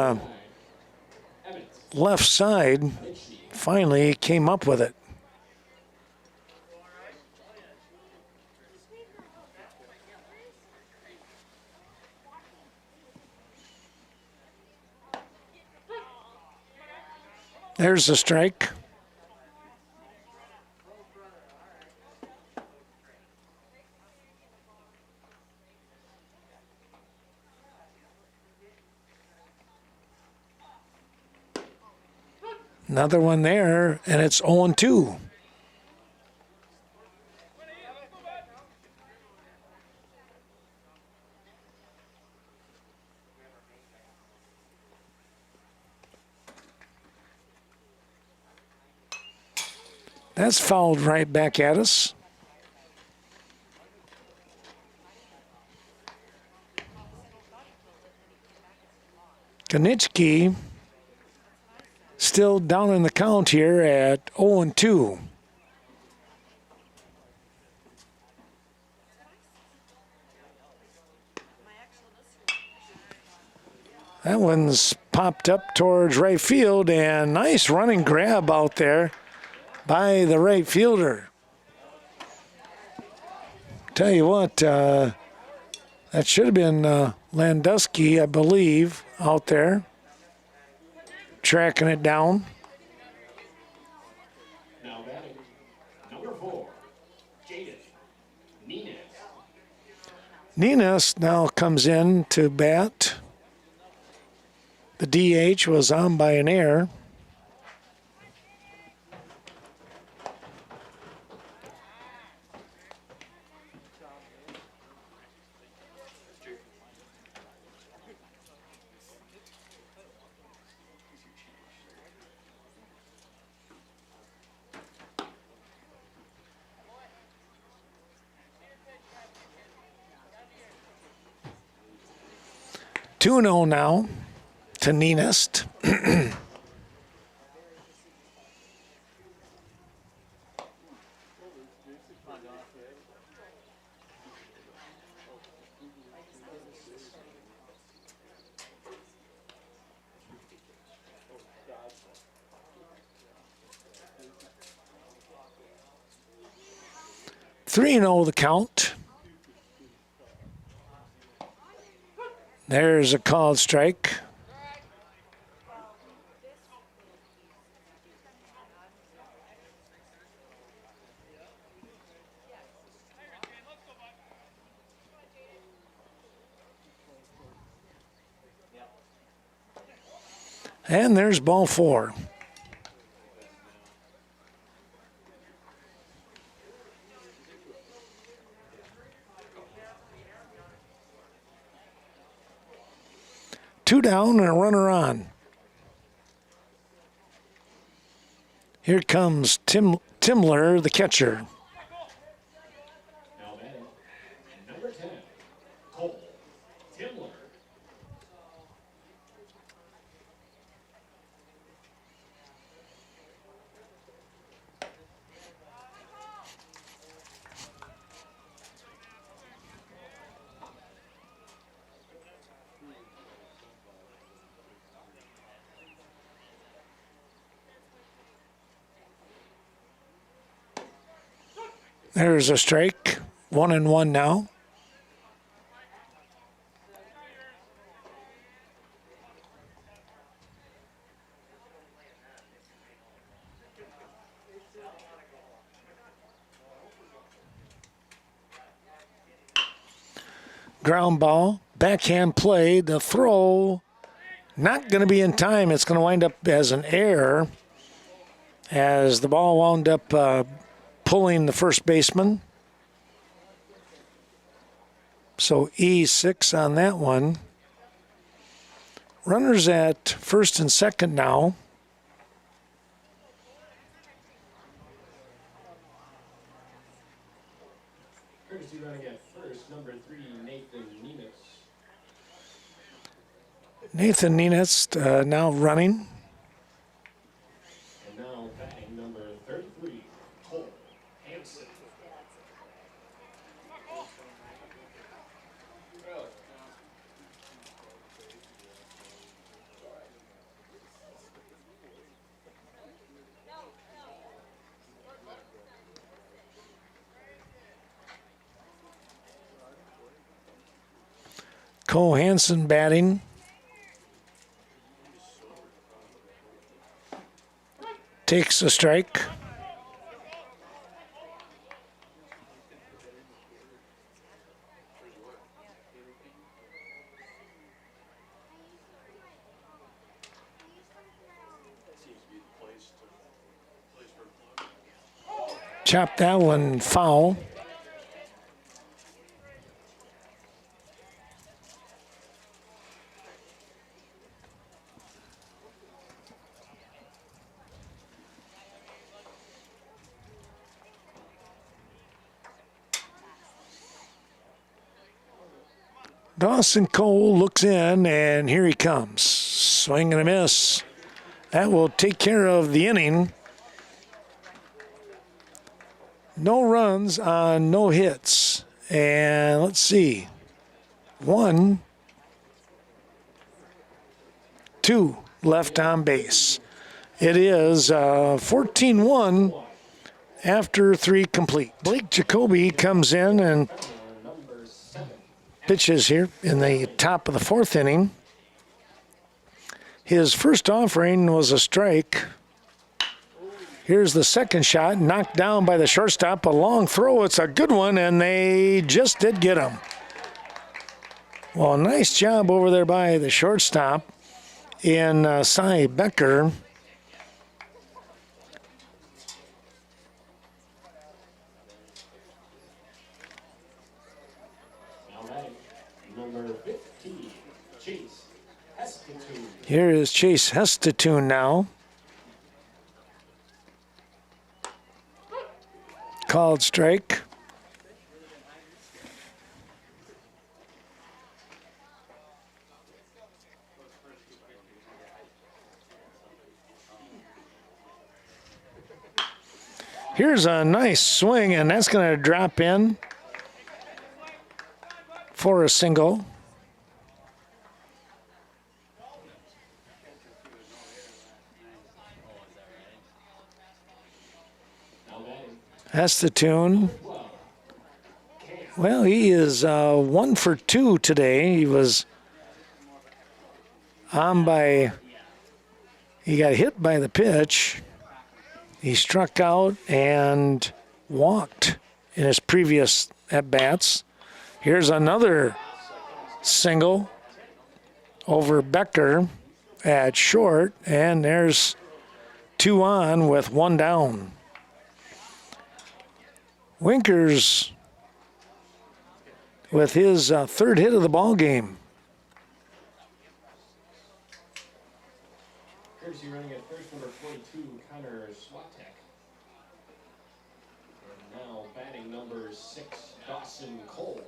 left side. Finally came up with it. There's the strike. Another one there, and it's 0-2. That's fouled right back at us. Konitsky still down in the count here at 0-2. That one's popped up towards right field, and nice running grab out there by the right fielder. Tell you what, that should have been Landusky, I believe, out there, tracking it down. Now batting, number 4, Jaden Nines. Nines now comes in to bat. The DH was on by an error. Two 2-0 now to Neenest. Three 3-0 the count. There's a called strike. And there's ball 4. Two down and a runner on. Here comes Timler, the catcher. Now batting, number 10, Cole Timler. There's a strike. 1-1 now. ground ball, backhand play, the throw, not going to be in time. It's going to wind up as an error as the ball wound up pulling the first baseman. So E6 on that one. Runners at first and second now. Courtesy running at first, number 3, Nathan Nemitz. Nathan Nemitz now running. And now batting number 33, Cole Hansen. Cole Hansen batting. Takes a strike. Chop that one foul. Dawson Cole looks in, and here he comes. Swing and a miss. That will take care of the inning. No runs on no hits. And let's see. 1, 2 left on base. It is 14-1 after 3 complete. Blake Jacoby comes in and pitches here in the top of the 4th inning. His first offering was a strike. Here's the second shot, knocked down by the shortstop. A long throw, it's a good one, and they just did get him. Well, nice job over there by the shortstop in Cy Becker. Number 15, Chase Hestetune. Here is Chase Hestetune now. Called strike. Here's a nice swing, and that's going to drop in for a single. Hestetune. Well, he is 1 for 2 today. He was on by, he got hit by the pitch. He struck out and walked in his previous at-bats. Here's another single over Becker at short, and there's 2 on with 1 down. Winkers with his 3rd hit of the ball game. Courtesy running at first, number 42, Connor Swatek. And now batting number 6, Dawson Cole.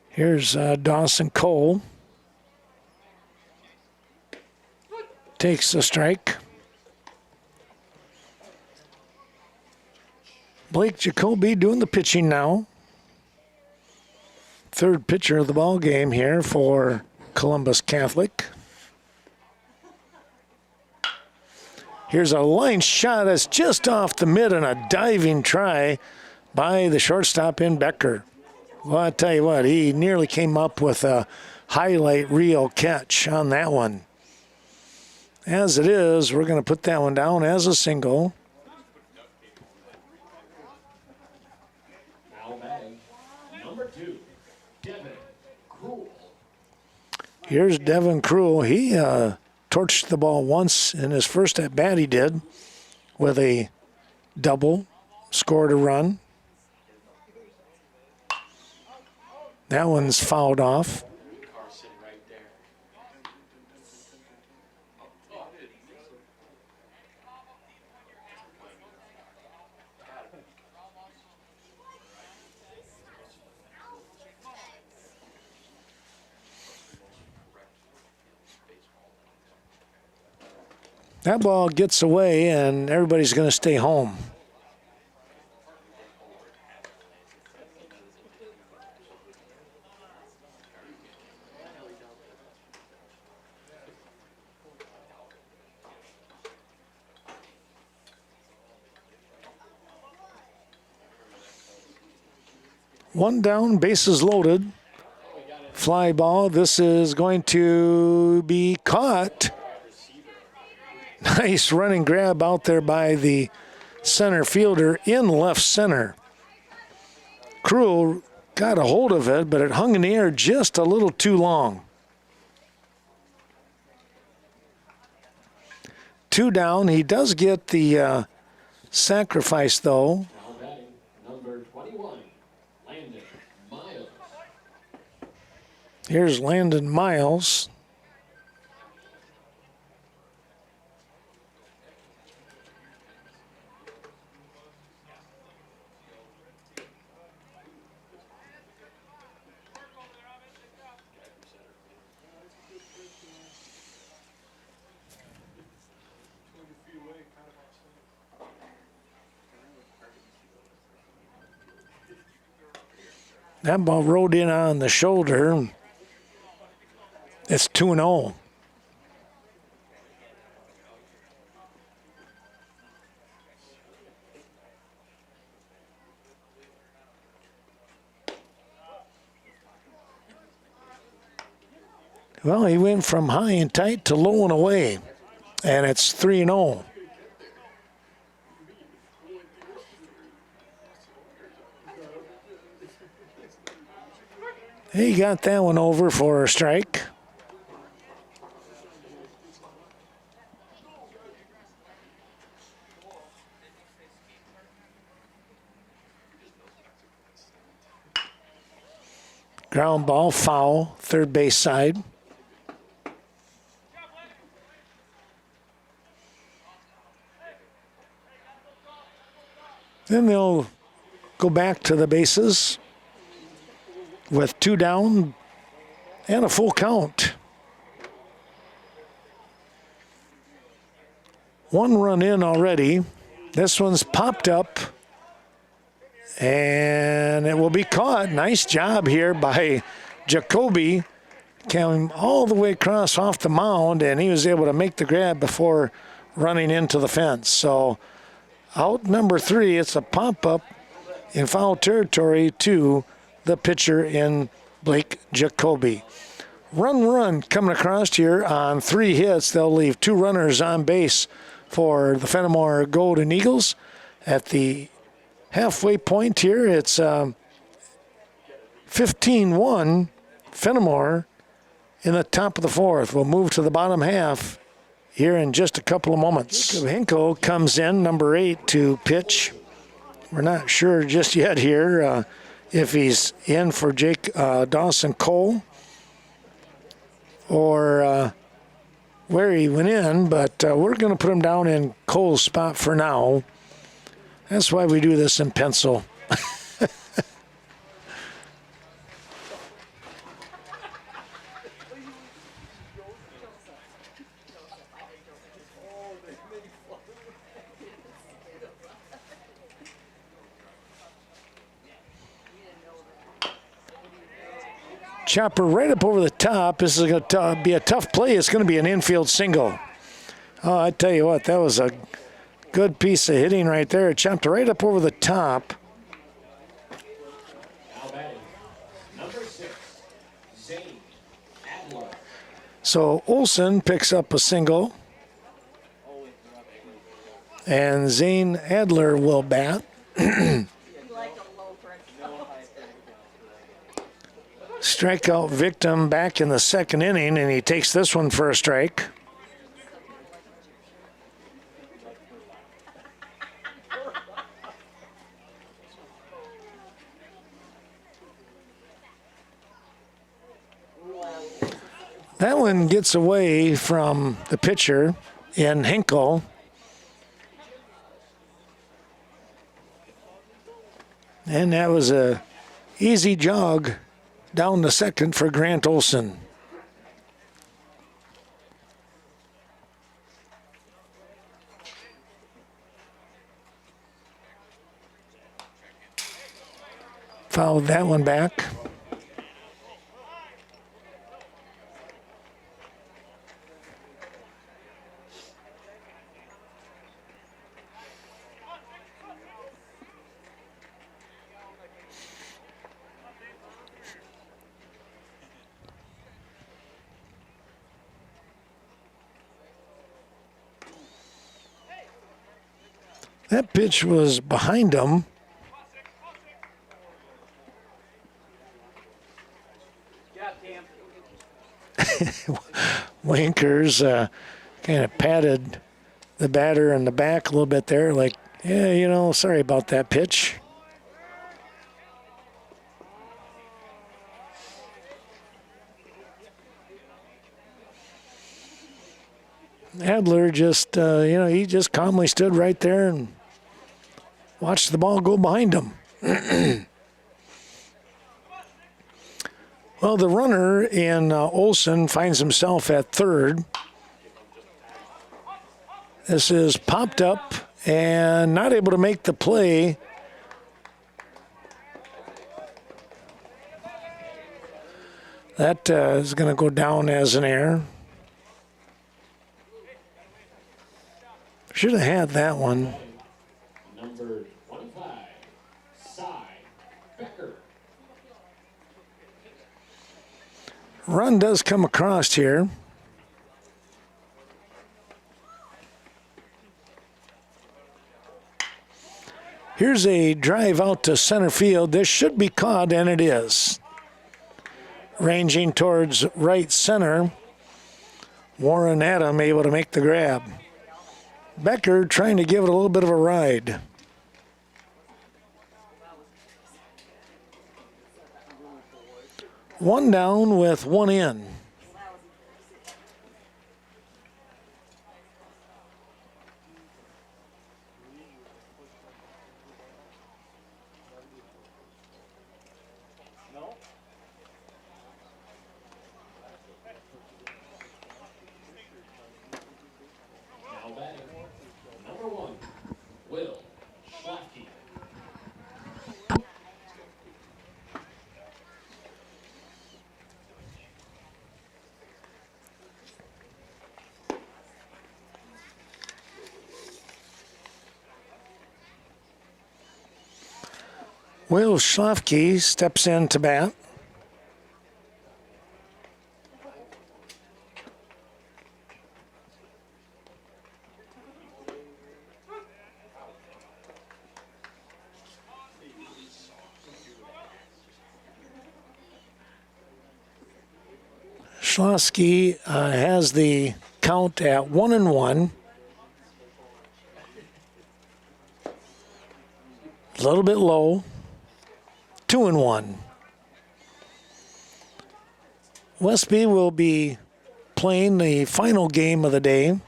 Here's Dawson Cole. Takes a strike. Blake Jacoby doing the pitching now. 3rd pitcher of the ball game here for Columbus Catholic. Here's a line shot that's just off the mid and a diving try by the shortstop in Becker. Well, I tell you what, he nearly came up with a highlight reel catch on that one. As it is, we're going to put that one down as a single. Now batting, number 2, Devin Cruel. Here's Devin Cruel. He torched the ball once in his first at bat. He did with a double, scored a run. That one's fouled off. Carson right there. That ball gets away, and everybody's going to stay home. One down, bases loaded. Fly ball. This is going to be caught. Nice running grab out there by the center fielder in left center. Cruel got a hold of it, but it hung in the air just a little too long. 2 down. He does get the sacrifice, though. Now batting, number 21, Landon Miles. Here's Landon Miles. That ball rode in on the shoulder. It's 2-0. Well, he went from high and tight to low and away, and it's 3-0. He got that one over for a strike. Ground ball, foul, third base side. Then they'll go back to the bases with 2 down and a full count. 1 run in already. This one's popped up, and it will be caught. Nice job here by Jacoby. Came all the way across off the mound, and he was able to make the grab before running into the fence. So out number 3, it's a pop-up in foul territory to the pitcher in Blake Jacoby. Run coming across here on 3 hits. They'll leave 2 runners on base for the Fennimore Golden Eagles. At the halfway point here, it's 15-1 Fennimore in the top of the 4th. We'll move to the bottom half here in just a couple of moments. Hinko comes in, number 8, to pitch. We're not sure just yet here if he's in for Dawson Cole or where he went in, but we're going to put him down in Cole's spot for now. That's why we do this in pencil. Chopper right up over the top. This is going to be a tough play. It's going to be an infield single. Oh, I tell you what, that was a good piece of hitting right there. It chopped right up over the top. Now batting, number 6, Zane Adler. So Olson picks up a single. And Zane Adler will bat. Strikeout victim back in the second inning, and he takes this one for a strike. That one gets away from the pitcher in Hinkle. And that was a easy jog down the second for Grant Olson. Fouled that one back. That pitch was behind him. Winkers kind of patted the batter in the back a little bit there, like, yeah, you know, sorry about that pitch. Adler just, he just calmly stood right there and watched the ball go behind him. Well, the runner in Olson finds himself at third. This is popped up and not able to make the play. That is going to go down as an error. Should have had that one. Number 25, Cy Becker. Run does come across here. Here's a drive out to center field. This should be caught, and it is. Ranging towards right center. Warren Adam able to make the grab. Becker trying to give it a little bit of a ride. One down with one in. Will Schlafke steps in to bat. Schlafke has the count at 1-1. A little bit low. 2-1. Westby will be playing the final game of the day.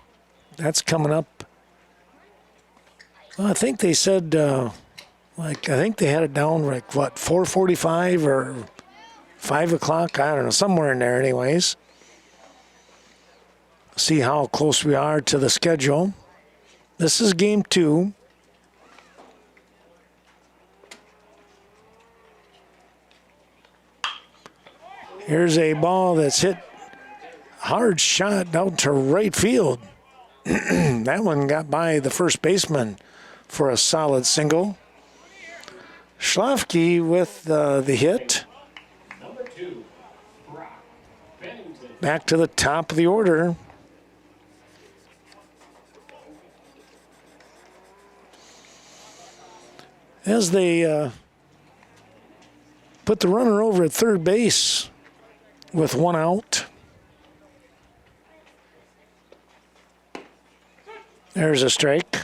That's coming up. Well, I think they said, I think they had it down like, 4:45 or 5 o'clock? I don't know, somewhere in there anyways. See how close we are to the schedule. This is game 2. Here's a ball that's hit hard shot out to right field. That one got by the first baseman for a solid single. Schlafke with the hit. Number 2, Brock Bennington. Back to the top of the order. as they put the runner over at third base with one out. There's a strike.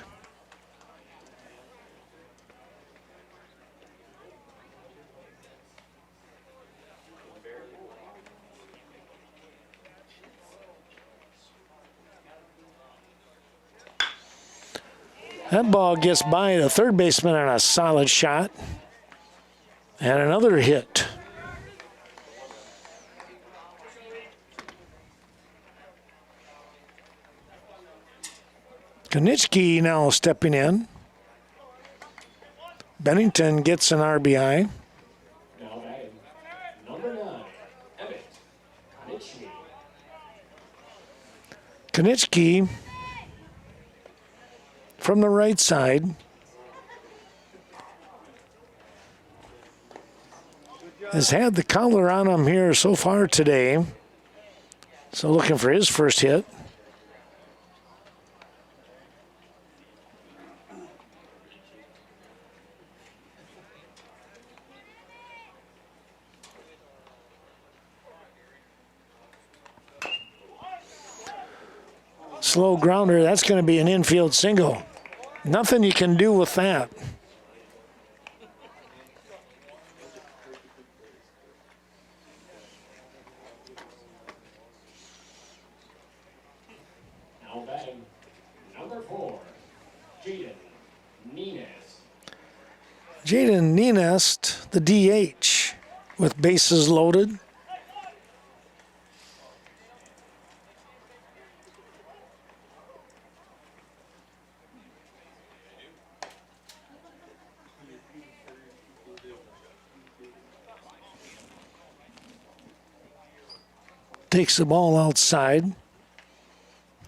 That ball gets by the third baseman on a solid shot. And another hit. Konitsky now stepping in. Bennington gets an RBI. Now batting, number 9, Emmett Konitsky. Konitsky from the right side has had the collar on him here so far today. So looking for his first hit. Slow grounder, that's going to be an infield single. Nothing you can do with that. Now batting, number 4, Jaden Nines. Jaden Nines, the DH, with bases loaded. Takes the ball outside.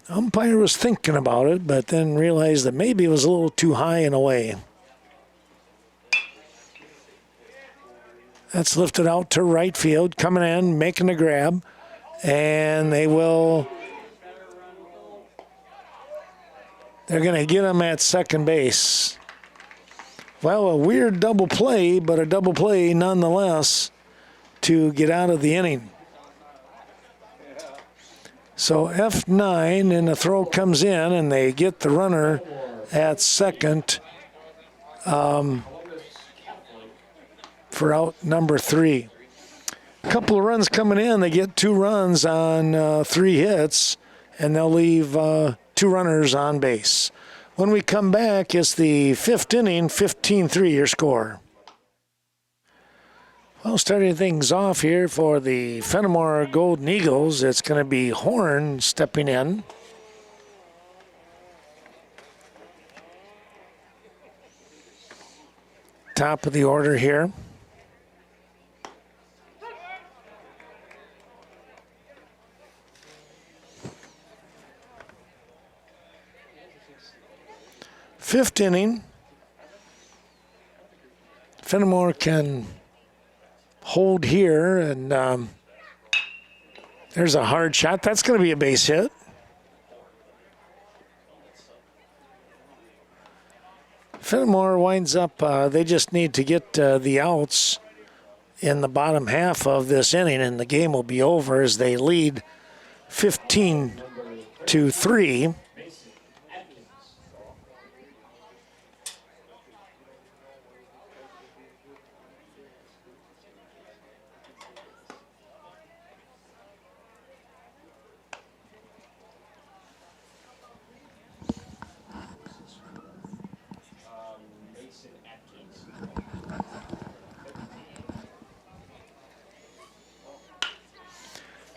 Umpire was thinking about it, but then realized that maybe it was a little too high and away. That's lifted out to right field, coming in, making the grab, and they're going to get him at second base. Well, a weird double play, but a double play nonetheless to get out of the inning. So F9, and the throw comes in, and they get the runner at second for out number 3. A couple of runs coming in. They get 2 runs on 3 hits, and they'll leave 2 runners on base. When we come back, it's the 5th inning, 15-3 your score. Well, starting things off here for the Fennimore Golden Eagles, it's going to be Horn stepping in. Top of the order here. Fifth inning. Fennimore can hold here, and there's a hard shot. That's going to be a base hit. Fennimore winds up, they just need to get the outs in the bottom half of this inning, and the game will be over as they lead 15-3.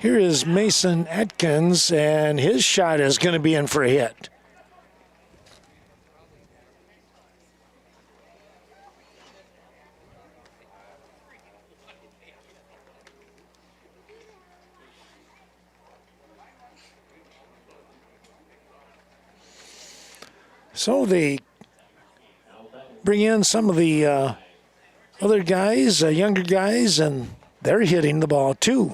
Here is Mason Atkins, and his shot is going to be in for a hit. So they bring in some of the other guys, younger guys, and they're hitting the ball too.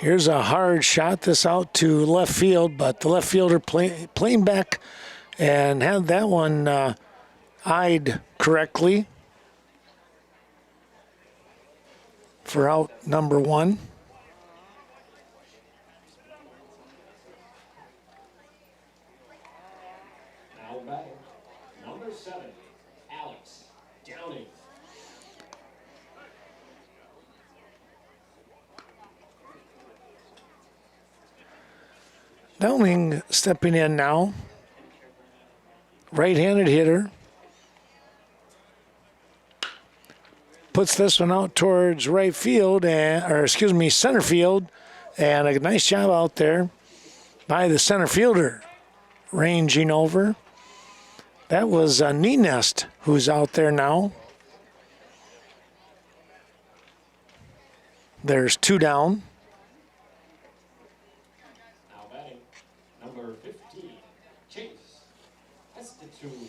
Here's a hard shot. This out to left field, but the left fielder playing back and had that one eyed correctly for out number 1. Now batting, number 7, Alex Downing. Downing stepping in now. Right-handed hitter. Puts this one out towards right field, center field, and a nice job out there by the center fielder, ranging over. That was Nest who's out there now. There's 2 down. Now batting, number 15, Chase Hestitoon.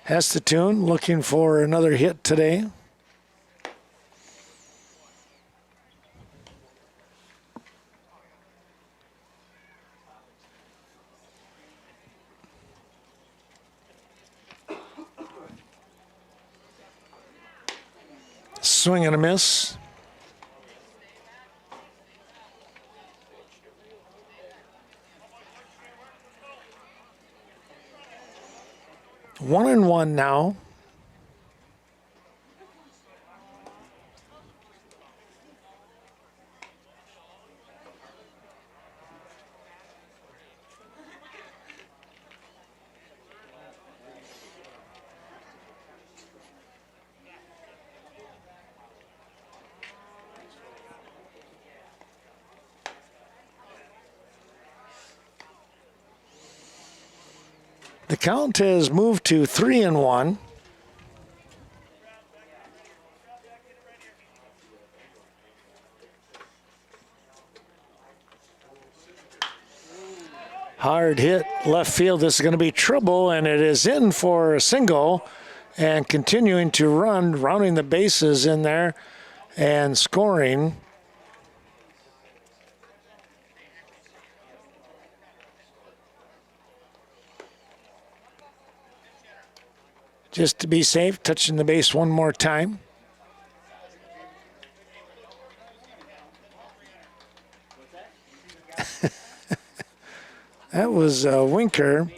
Hestitoon looking for another hit today. Swing and a miss. One and one now. The count has moved to 3-1. Hard hit left field. This is going to be trouble, and it is in for a single and continuing to run, rounding the bases in there and scoring. Just to be safe, touching the base one more time. That was a Winker.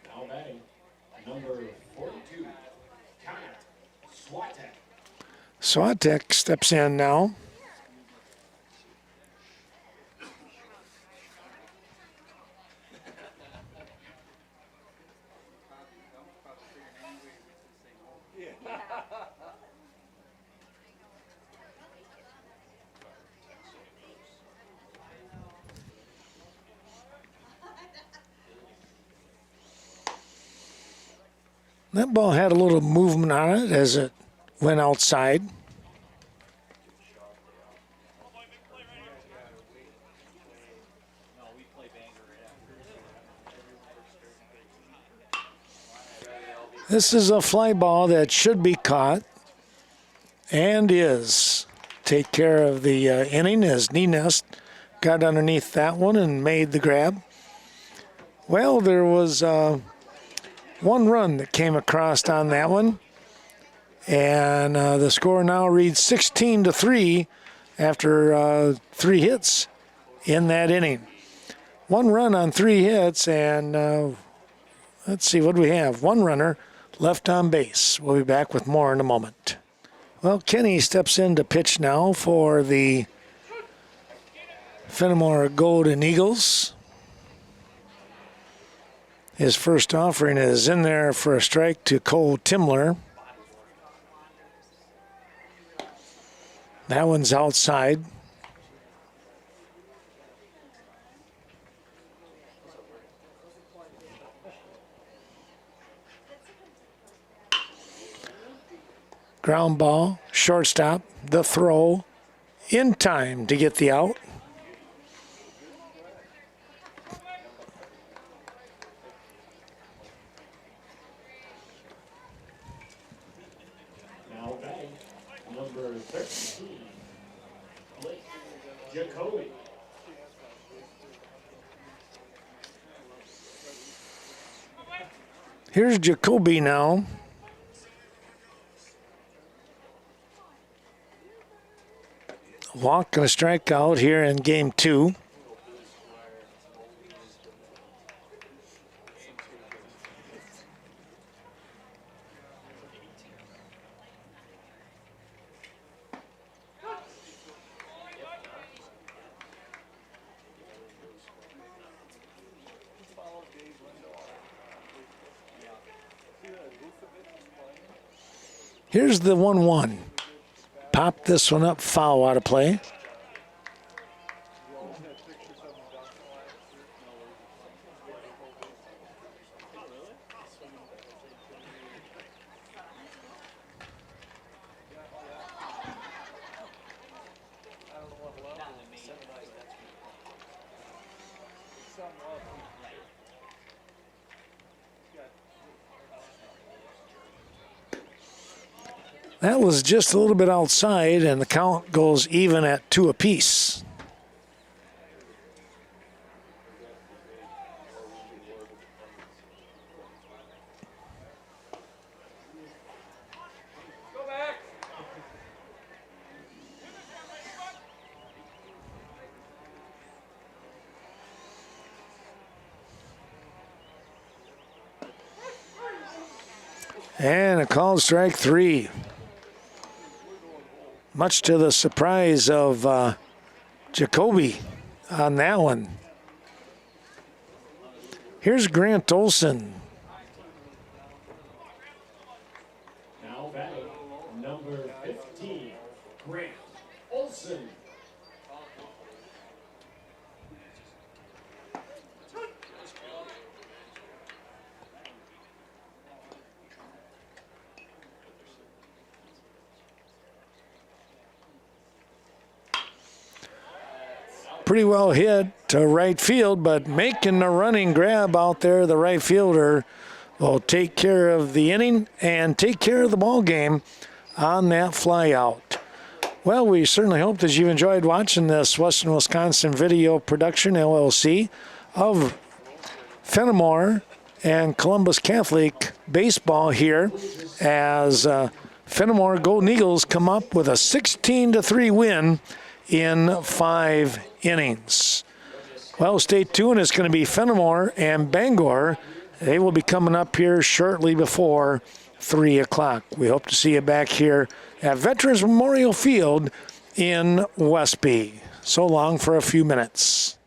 Now batting, number 42, Connor Swatek. Swatek steps in now. That ball had a little movement on it as it went outside. This is a fly ball that should be caught and is. Take care of the inning as Nest got underneath that one and made the grab. Well, there was one run that came across on that one, and the score now reads 16-3 after 3 hits in that inning. 1 run on 3 hits, and let's see, what do we have? 1 runner left on base. We'll be back with more in a moment. Well, Kenny steps in to pitch now for the Fennimore Golden Eagles. His first offering is in there for a strike to Cole Timler. That one's outside. Ground ball, shortstop, the throw, in time to get the out. Here's Jacoby now. Walk and a strikeout here in game 2. Here's the 1-1. Pop this one up, foul out of play. That was just a little bit outside, and the count goes even at 2 apiece. And a called strike 3. Much to the surprise of Jacoby on that one. Here's Grant Olson. Now batting, number 15, Grant Olson. Pretty well hit to right field, but making the running grab out there, the right fielder will take care of the inning and take care of the ball game on that fly out. Well, we certainly hope that you've enjoyed watching this Western Wisconsin Video Production LLC of Fennimore and Columbus Catholic baseball here as Fennimore Golden Eagles come up with a 16-3 win in 5 innings. Well, stay tuned. It's going to be Fennimore and Bangor. They will be coming up here shortly before 3 o'clock. We hope to see you back here at Veterans Memorial Field in Westby. So long for a few minutes.